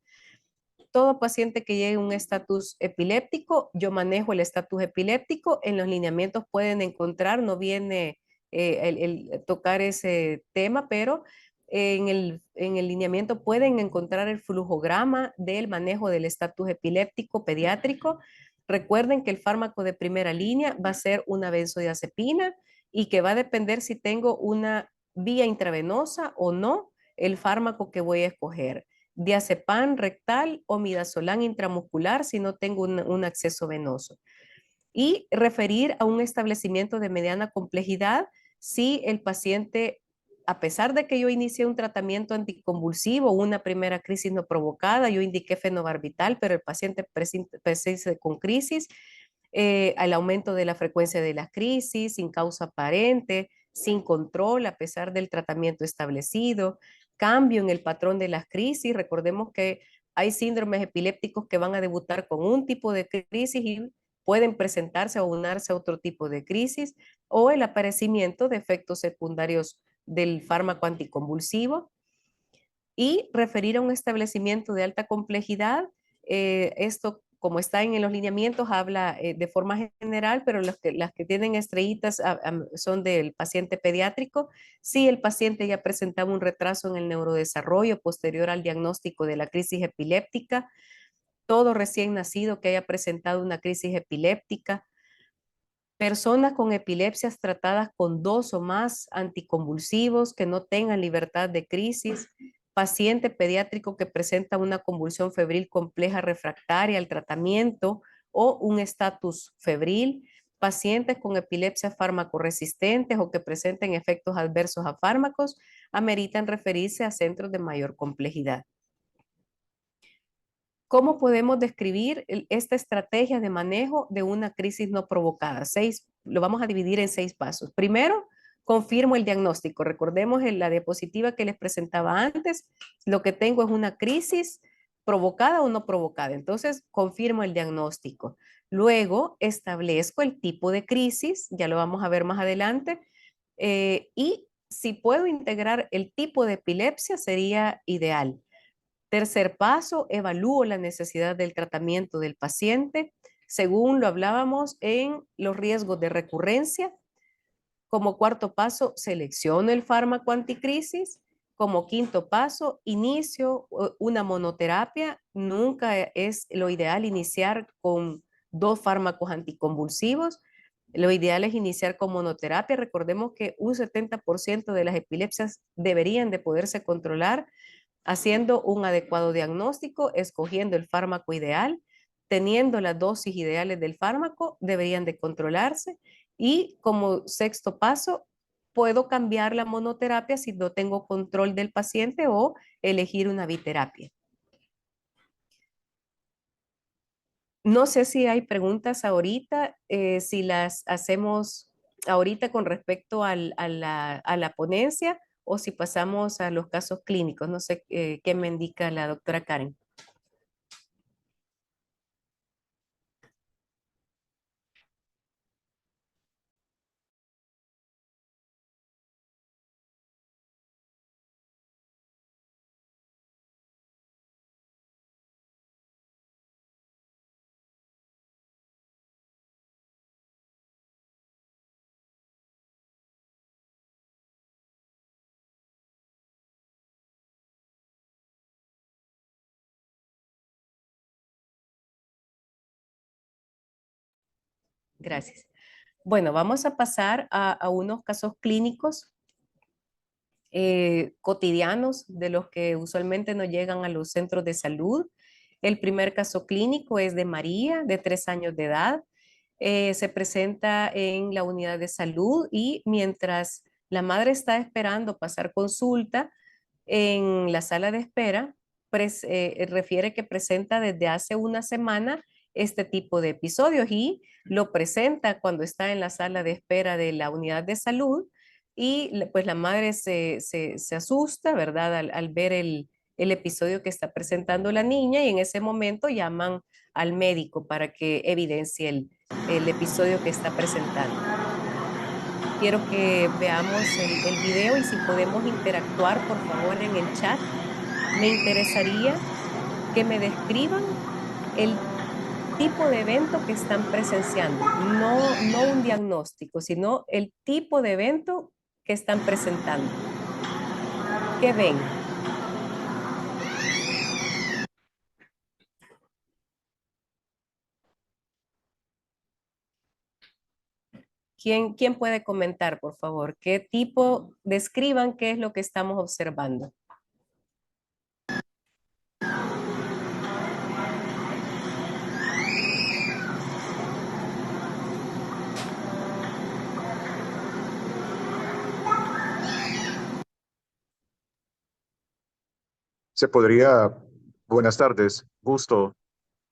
B: Todo paciente que llegue a un estatus epiléptico, yo manejo el estatus epiléptico, en los lineamientos pueden encontrar, no viene el tocar ese tema, pero en el lineamiento pueden encontrar el flujograma del manejo del estatus epiléptico pediátrico. Recuerden que el fármaco de primera línea va a ser una benzodiazepina y que va a depender si tengo una vía intravenosa o no el fármaco que voy a escoger. Diazepam rectal o midazolam intramuscular si no tengo un acceso venoso. Y referir a un establecimiento de mediana complejidad si el paciente, a pesar de que yo inicié un tratamiento anticonvulsivo, una primera crisis no provocada, yo indiqué fenobarbital, pero el paciente persiste con crisis, al aumento de la frecuencia de las crisis, sin causa aparente, sin control a pesar del tratamiento establecido, cambio en el patrón de las crisis. Recordemos que hay síndromes epilépticos que van a debutar con un tipo de crisis y pueden presentarse o unirse a otro tipo de crisis, o el aparecimiento de efectos secundarios del fármaco anticonvulsivo, y referir a un establecimiento de alta complejidad. Esto, como está en los lineamientos, habla de forma general, pero las que tienen estrellitas son del paciente pediátrico. Si el paciente ya presentaba un retraso en el neurodesarrollo posterior al diagnóstico de la crisis epiléptica, todo recién nacido que haya presentado una crisis epiléptica, personas con epilepsias tratadas con 2 o más anticonvulsivos que no tengan libertad de crisis, paciente pediátrico que presenta una convulsión febril compleja refractaria al tratamiento o un estatus febril, pacientes con epilepsias farmacoresistentes o que presenten efectos adversos a fármacos, ameritan referirse a centros de mayor complejidad. ¿Cómo podemos describir esta estrategia de manejo de una crisis no provocada? Lo vamos a dividir en 6 pasos. Primero, confirmo el diagnóstico. Recordemos en la diapositiva que les presentaba antes, lo que tengo es una crisis provocada o no provocada. Entonces, confirmo el diagnóstico. Luego, establezco el tipo de crisis, ya lo vamos a ver más adelante, y si puedo integrar el tipo de epilepsia, sería ideal. Tercer paso, evalúo la necesidad del tratamiento del paciente según lo hablábamos en los riesgos de recurrencia. Como cuarto paso, selecciono el fármaco anticrisis. Como quinto paso, inicio una monoterapia. Nunca es lo ideal iniciar con 2 fármacos anticonvulsivos. Lo ideal es iniciar con monoterapia. Recordemos que un 70% de las epilepsias deberían de poderse controlar haciendo un adecuado diagnóstico, escogiendo el fármaco ideal, teniendo las dosis ideales del fármaco, deberían de controlarse. Y como sexto paso, puedo cambiar la monoterapia si no tengo control del paciente o elegir una biterapia. No sé si hay preguntas ahorita, si las hacemos ahorita con respecto a la ponencia o si pasamos a los casos clínicos. No sé qué me indica la doctora Karen. Gracias. Bueno, vamos a pasar a unos casos clínicos cotidianos de los que usualmente nos llegan a los centros de salud. El primer caso clínico es de María, de 3 años de edad. Se presenta en la unidad de salud y mientras la madre está esperando pasar consulta en la sala de espera, refiere que presenta desde hace una semana este tipo de episodios y lo presenta cuando está en la sala de espera de la unidad de salud y pues la madre se asusta, ¿verdad? Al ver el episodio que está presentando la niña y en ese momento llaman al médico para que evidencie el episodio que está presentando. Quiero que veamos el video y si podemos interactuar, por favor, en el chat. Me interesaría que me describan el tipo de evento que están presenciando. No un diagnóstico, sino el tipo de evento que están presentando. ¿Qué ven? ¿Quién puede comentar, por favor? ¿Qué tipo? Describan qué es lo que estamos observando.
C: Se podría, buenas tardes, gusto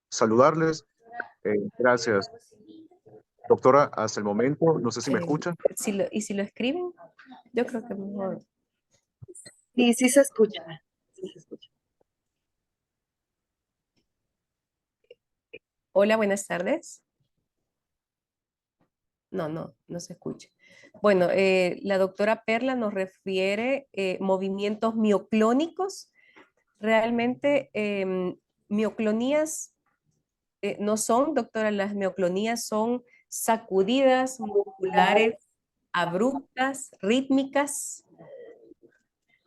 C: saludarles. Gracias, doctora, hasta el momento, no sé si me escucha.
B: ¿Y si lo escriben? Yo creo que mejor.
A: Sí, sí se escucha. Sí se escucha.
B: Hola, buenas tardes. No se escucha. Bueno, la doctora Perla nos refiere movimientos mioclónicos. Realmente mioclonías no son, doctora, las mioclonías son sacudidas musculares abruptas, rítmicas.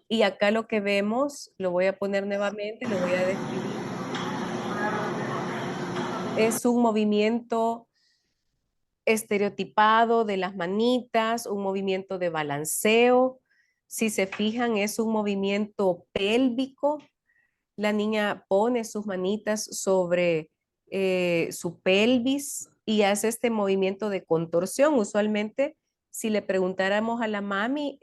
B: Y acá lo que vemos, lo voy a poner nuevamente, lo voy a describir, es un movimiento estereotipado de las manitas, un movimiento de balanceo. Si se fijan, es un movimiento pélvico. La niña pone sus manitas sobre su pelvis y hace este movimiento de contorsión. Usualmente, si le preguntáramos a la mami,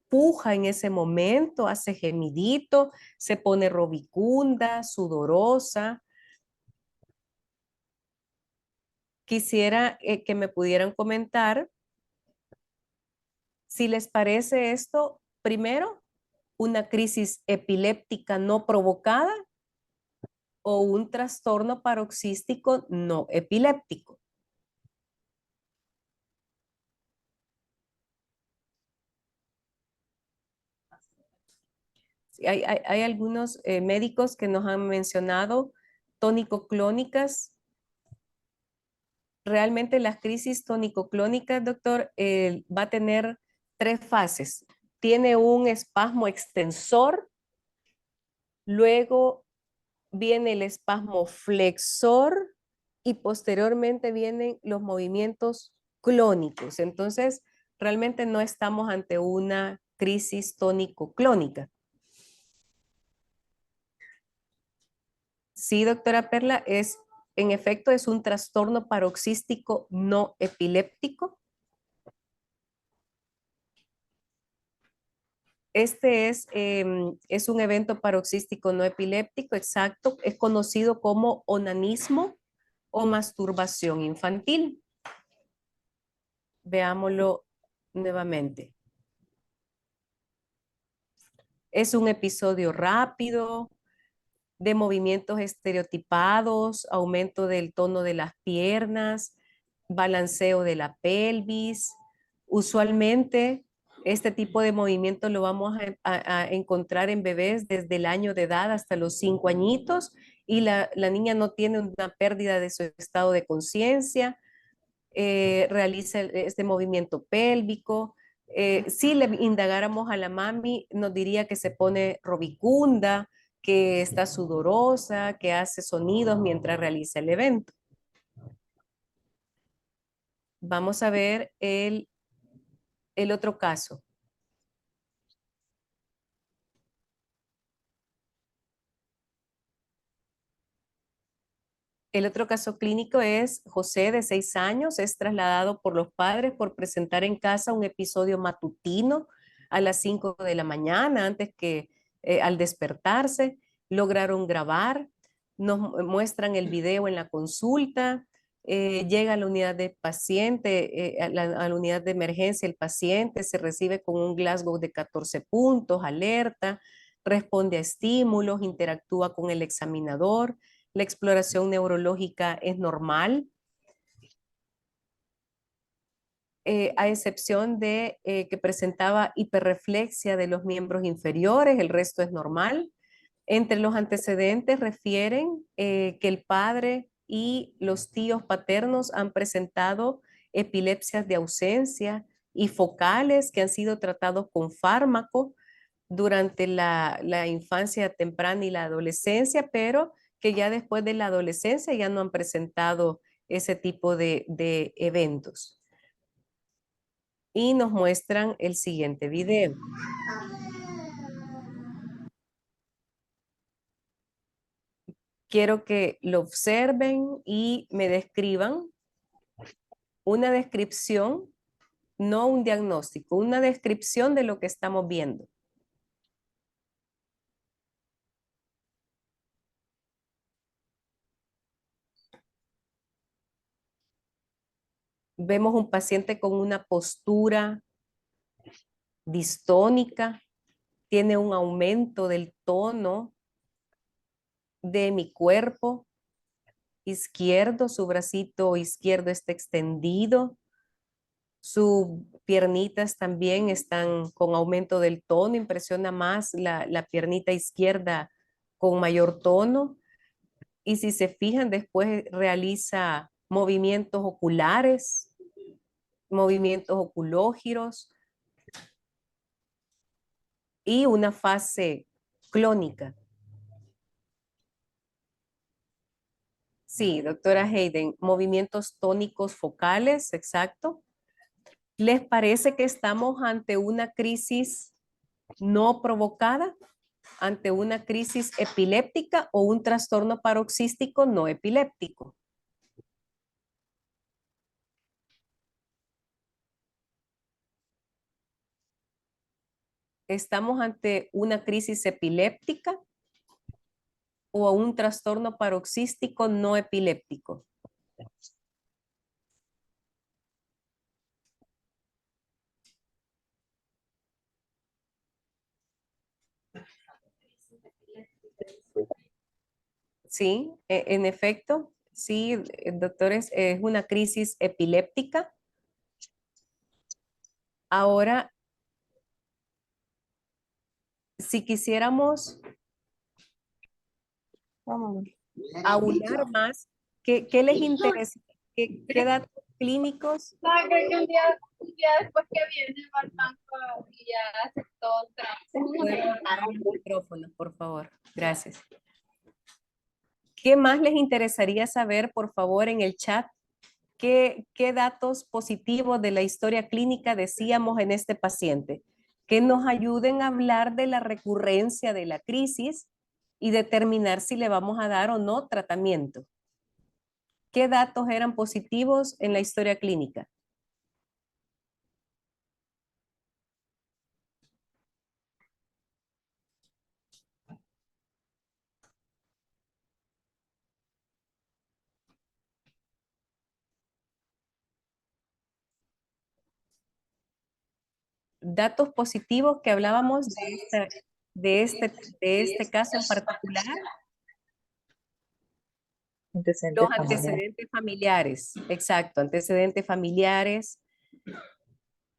B: puja en ese momento, hace gemidito, se pone robicunda, sudorosa. Quisiera que me pudieran comentar si les parece esto, primero, una crisis epiléptica no provocada o un trastorno paroxístico no epiléptico. Hay algunos médicos que nos han mencionado tónico-clónicas. Realmente las crisis tónico-clónicas, doctor, va a tener 3 fases. Tiene un espasmo extensor, luego viene el espasmo flexor y posteriormente vienen los movimientos clónicos. Entonces, realmente no estamos ante una crisis tónico-clónica. Sí, doctora Perla, en efecto es un trastorno paroxístico no epiléptico. Este es un evento paroxístico no epiléptico, exacto, es conocido como onanismo o masturbación infantil. Veámoslo nuevamente. Es un episodio rápido, de movimientos estereotipados, aumento del tono de las piernas, balanceo de la pelvis. Usualmente este tipo de movimiento lo vamos a encontrar en bebés desde el año de edad hasta los 5 añitos y la niña no tiene una pérdida de su estado de conciencia, realiza este movimiento pélvico. Si le indagáramos a la mami, nos diría que se pone robicunda, que está sudorosa, que hace sonidos mientras realiza el evento. Vamos a ver el otro caso. El otro caso clínico es José, de 6 años, es trasladado por los padres por presentar en casa un episodio matutino a las 5 de la mañana, antes que al despertarse, lograron grabar, nos muestran el video en la consulta, llega a la unidad de paciente, a la unidad de emergencia el paciente, se recibe con un Glasgow de 14 puntos, alerta, responde a estímulos, interactúa con el examinador. La exploración neurológica es normal, a excepción de que presentaba hiperreflexia de los miembros inferiores, el resto es normal. Entre los antecedentes refieren que el padre y los tíos paternos han presentado epilepsias de ausencia y focales que han sido tratados con fármaco durante la infancia temprana y la adolescencia, pero que ya después de la adolescencia ya no han presentado ese tipo de eventos. Y nos muestran el siguiente video. Quiero que lo observen y me describan una descripción, no un diagnóstico, una descripción de lo que estamos viendo. Vemos un paciente con una postura distónica, tiene un aumento del tono de mi cuerpo izquierdo, su bracito izquierdo está extendido, sus piernitas también están con aumento del tono, impresiona más la piernita izquierda con mayor tono. Y si se fijan, después realiza movimientos oculares, movimientos oculógiros y una fase clónica. Sí, doctora Hayden, movimientos tónicos focales, exacto. ¿Les parece que estamos ante una crisis no provocada? ¿Ante una crisis epiléptica o un trastorno paroxístico no epiléptico? ¿Estamos ante una crisis epiléptica o un trastorno paroxístico no epiléptico? Sí, en efecto, sí, doctores, es una crisis epiléptica. Ahora, si quisiéramos aunar más, ¿qué les interesa? ¿Qué datos clínicos?
D: No, creo que un día después que viene va al banco y ya aceptó otra.
B: ¿Pueden apagar el micrófono, por favor? Gracias. ¿Qué más les interesaría saber, por favor, en el chat? ¿Qué datos positivos de la historia clínica decíamos en este paciente? Que nos ayuden a hablar de la recurrencia de la crisis y determinar si le vamos a dar o no tratamiento. ¿Qué datos eran positivos en la historia clínica? Datos positivos que hablábamos de este caso en particular. Los antecedentes familiares, exacto, antecedentes familiares.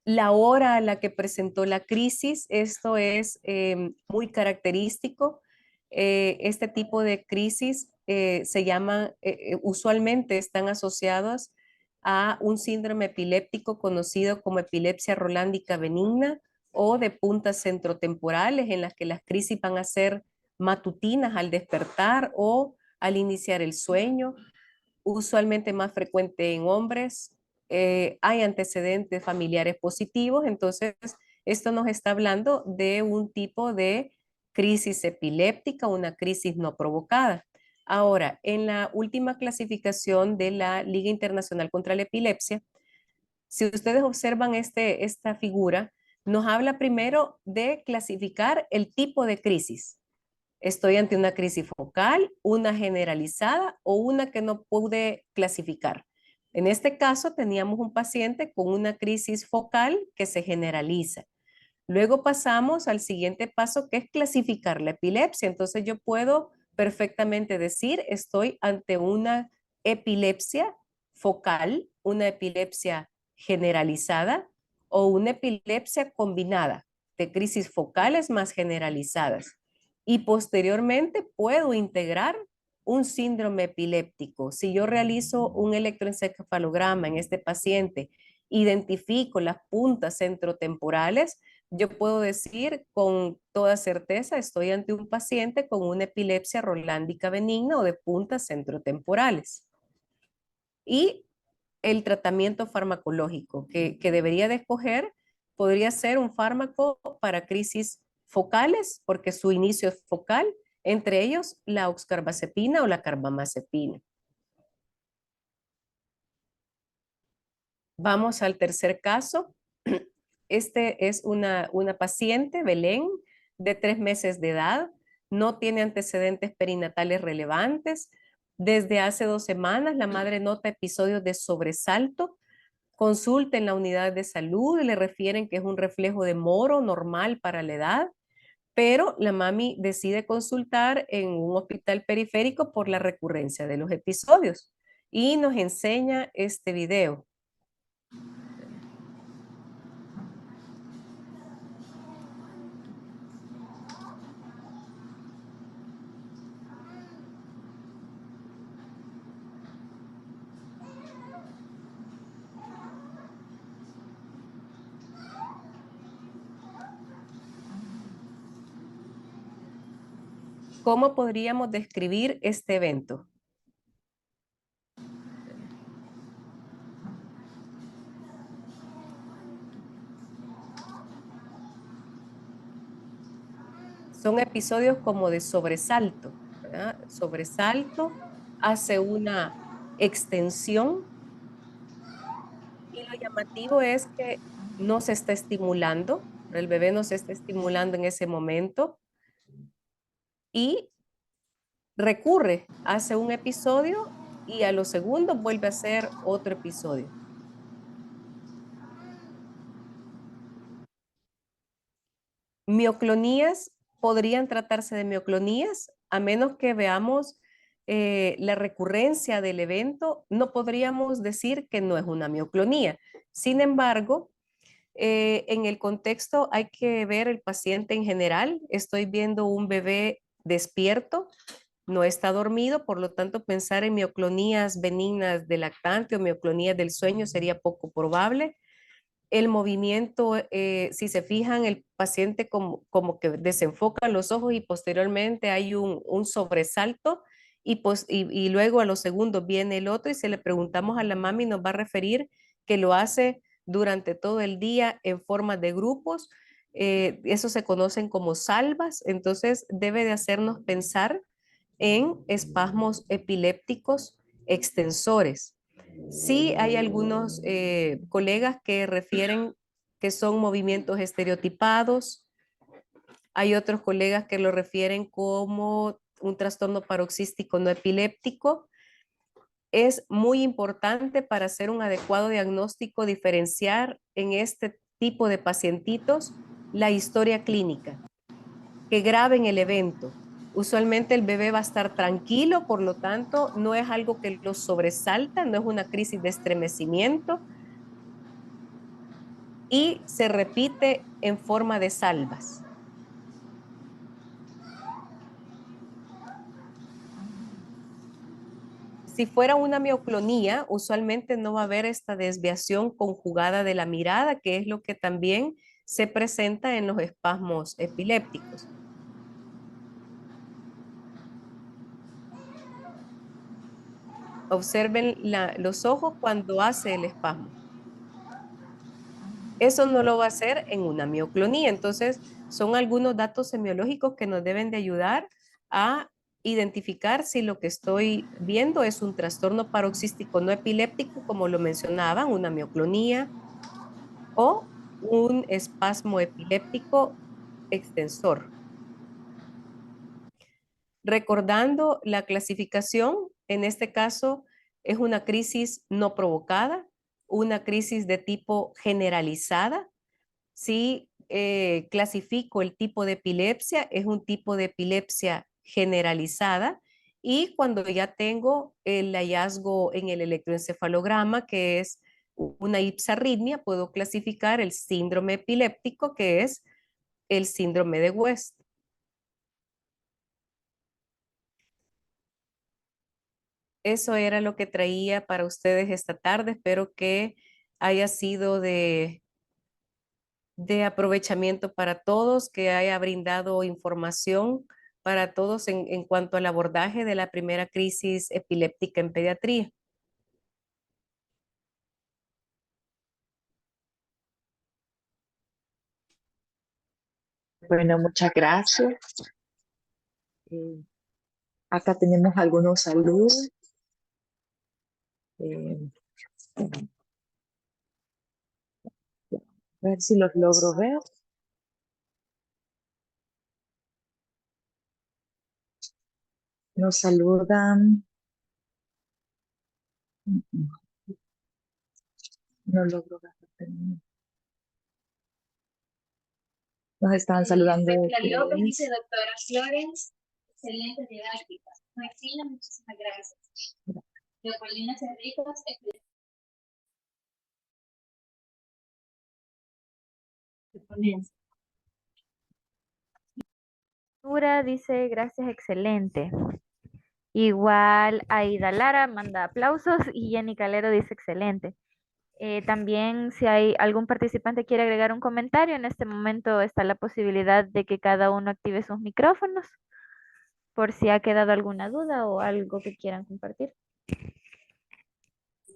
B: La hora a la que presentó la crisis, esto es muy característico. Este tipo de crisis se llaman, usualmente están asociadas a un síndrome epiléptico conocido como epilepsia rolándica benigna o de puntas centrotemporales, en las que las crisis van a ser matutinas al despertar o al iniciar el sueño, usualmente más frecuente en hombres, hay antecedentes familiares positivos, entonces esto nos está hablando de un tipo de crisis epiléptica, una crisis no provocada. Ahora, en la última clasificación de la Liga Internacional contra la Epilepsia, si ustedes observan esta figura, nos habla primero de clasificar el tipo de crisis. Estoy ante una crisis focal, una generalizada o una que no pude clasificar. En este caso teníamos un paciente con una crisis focal que se generaliza. Luego pasamos al siguiente paso, que es clasificar la epilepsia. Entonces yo puedo perfectamente decir, estoy ante una epilepsia focal, una epilepsia generalizada o una epilepsia combinada de crisis focales más generalizadas. Y posteriormente puedo integrar un síndrome epiléptico. Si yo realizo un electroencefalograma en este paciente, identifico las puntas centrotemporales, yo puedo decir con toda certeza, estoy ante un paciente con una epilepsia rolándica benigna o de puntas centrotemporales. Y el tratamiento farmacológico que debería de escoger podría ser un fármaco para crisis focales, porque su inicio es focal, entre ellos la oxcarbazepina o la carbamazepina. Vamos al tercer caso. Este es una paciente, Belén, de 3 meses de edad, no tiene antecedentes perinatales relevantes. Desde hace 2 semanas la madre nota episodios de sobresalto, consulta en la unidad de salud, le refieren que es un reflejo de moro normal para la edad, pero la mami decide consultar en un hospital periférico por la recurrencia de los episodios y nos enseña este video. ¿Cómo podríamos describir este evento? Son episodios como de sobresalto, ¿verdad? Sobresalto, hace una extensión y lo llamativo es que no se está estimulando, el bebé no se está estimulando en ese momento y recurre, hace un episodio y a los segundos vuelve a hacer otro episodio. Mioclonías, podrían tratarse de mioclonías, a menos que veamos la recurrencia del evento, no podríamos decir que no es una mioclonía. Sin embargo, en el contexto hay que ver el paciente en general. Estoy viendo un bebé despierto, no está dormido, por lo tanto pensar en mioclonías benignas del lactante o mioclonías del sueño sería poco probable. El movimiento, si se fijan, el paciente como que desenfoca los ojos y posteriormente hay un sobresalto y luego a los segundos viene el otro y si le preguntamos a la mami nos va a referir que lo hace durante todo el día en forma de grupos. Eso se conocen como salvas, entonces debe de hacernos pensar en espasmos epilépticos extensores. Sí, hay algunos colegas que refieren que son movimientos estereotipados. Hay otros colegas que lo refieren como un trastorno paroxístico no epiléptico. Es muy importante para hacer un adecuado diagnóstico diferenciar en este tipo de pacientitos la historia clínica, que graben el evento. Usualmente el bebé va a estar tranquilo, por lo tanto, no es algo que lo sobresalta, no es una crisis de estremecimiento y se repite en forma de salvas. Si fuera una mioclonía, usualmente no va a haber esta desviación conjugada de la mirada, que es lo que también se presenta en los espasmos epilépticos. Observen los ojos cuando hace el espasmo. Eso no lo va a hacer en una mioclonía. Entonces, son algunos datos semiológicos que nos deben de ayudar a identificar si lo que estoy viendo es un trastorno paroxístico no epiléptico, como lo mencionaban, una mioclonía o un espasmo epiléptico extensor. Recordando la clasificación, en este caso es una crisis no provocada, una crisis de tipo generalizada. Si clasifico el tipo de epilepsia, es un tipo de epilepsia generalizada. Y cuando ya tengo el hallazgo en el electroencefalograma, que es una ipsarritmia, puedo clasificar el síndrome epiléptico, que es el síndrome de West. Eso era lo que traía para ustedes esta tarde. Espero que haya sido de aprovechamiento para todos, que haya brindado información para todos en cuanto al abordaje de la primera crisis epiléptica en pediatría.
E: Bueno, muchas gracias. Acá tenemos algunos saludos. A ver si los logro ver. Nos saludan. No logro ver. Nos estaban saludando.
D: López dice, doctora Flores, excelente didáctica. Maxina, muchísimas gracias. Leopoldina Cerritos,
F: Dice, gracias, excelente. Igual Aida Lara manda aplausos y Jenny Calero dice excelente. También si hay algún participante que quiere agregar un comentario, en este momento está la posibilidad de que cada uno active sus micrófonos por si ha quedado alguna duda o algo que quieran compartir.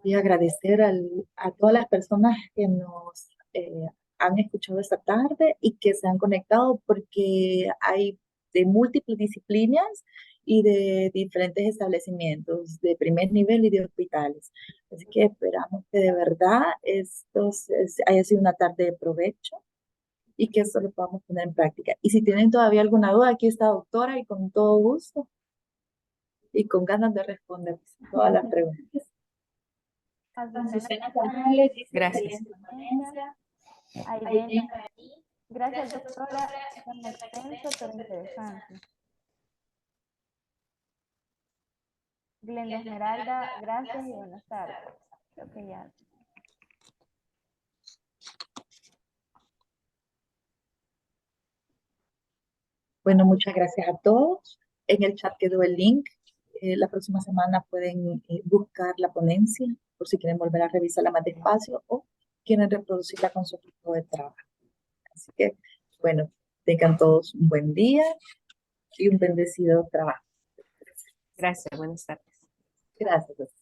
A: Y agradecer a todas las personas que nos han escuchado esta tarde y que se han conectado porque hay de múltiples disciplinas y de diferentes establecimientos de primer nivel y de hospitales. Así que esperamos que de verdad haya sido una tarde de provecho y que esto lo podamos poner en práctica. Y si tienen todavía alguna duda, aquí está doctora y con todo gusto y con ganas de responder todas las preguntas.
D: Azucena Canales dice,
B: Gracias.
D: excelente ponencia.
F: Aidena, gracias doctora, tan extenso pero interesante. Glenda Esmeralda, gracias y buenas tardes. Creo que ya.
A: Bueno, muchas gracias a todos. En el chat quedó el link. La próxima semana pueden buscar la ponencia por si quieren volver a revisarla más despacio o quieren reproducirla con su equipo de trabajo. Así que, bueno, tengan todos un buen día y un bendecido trabajo.
B: Gracias, buenas tardes.
A: Gracias.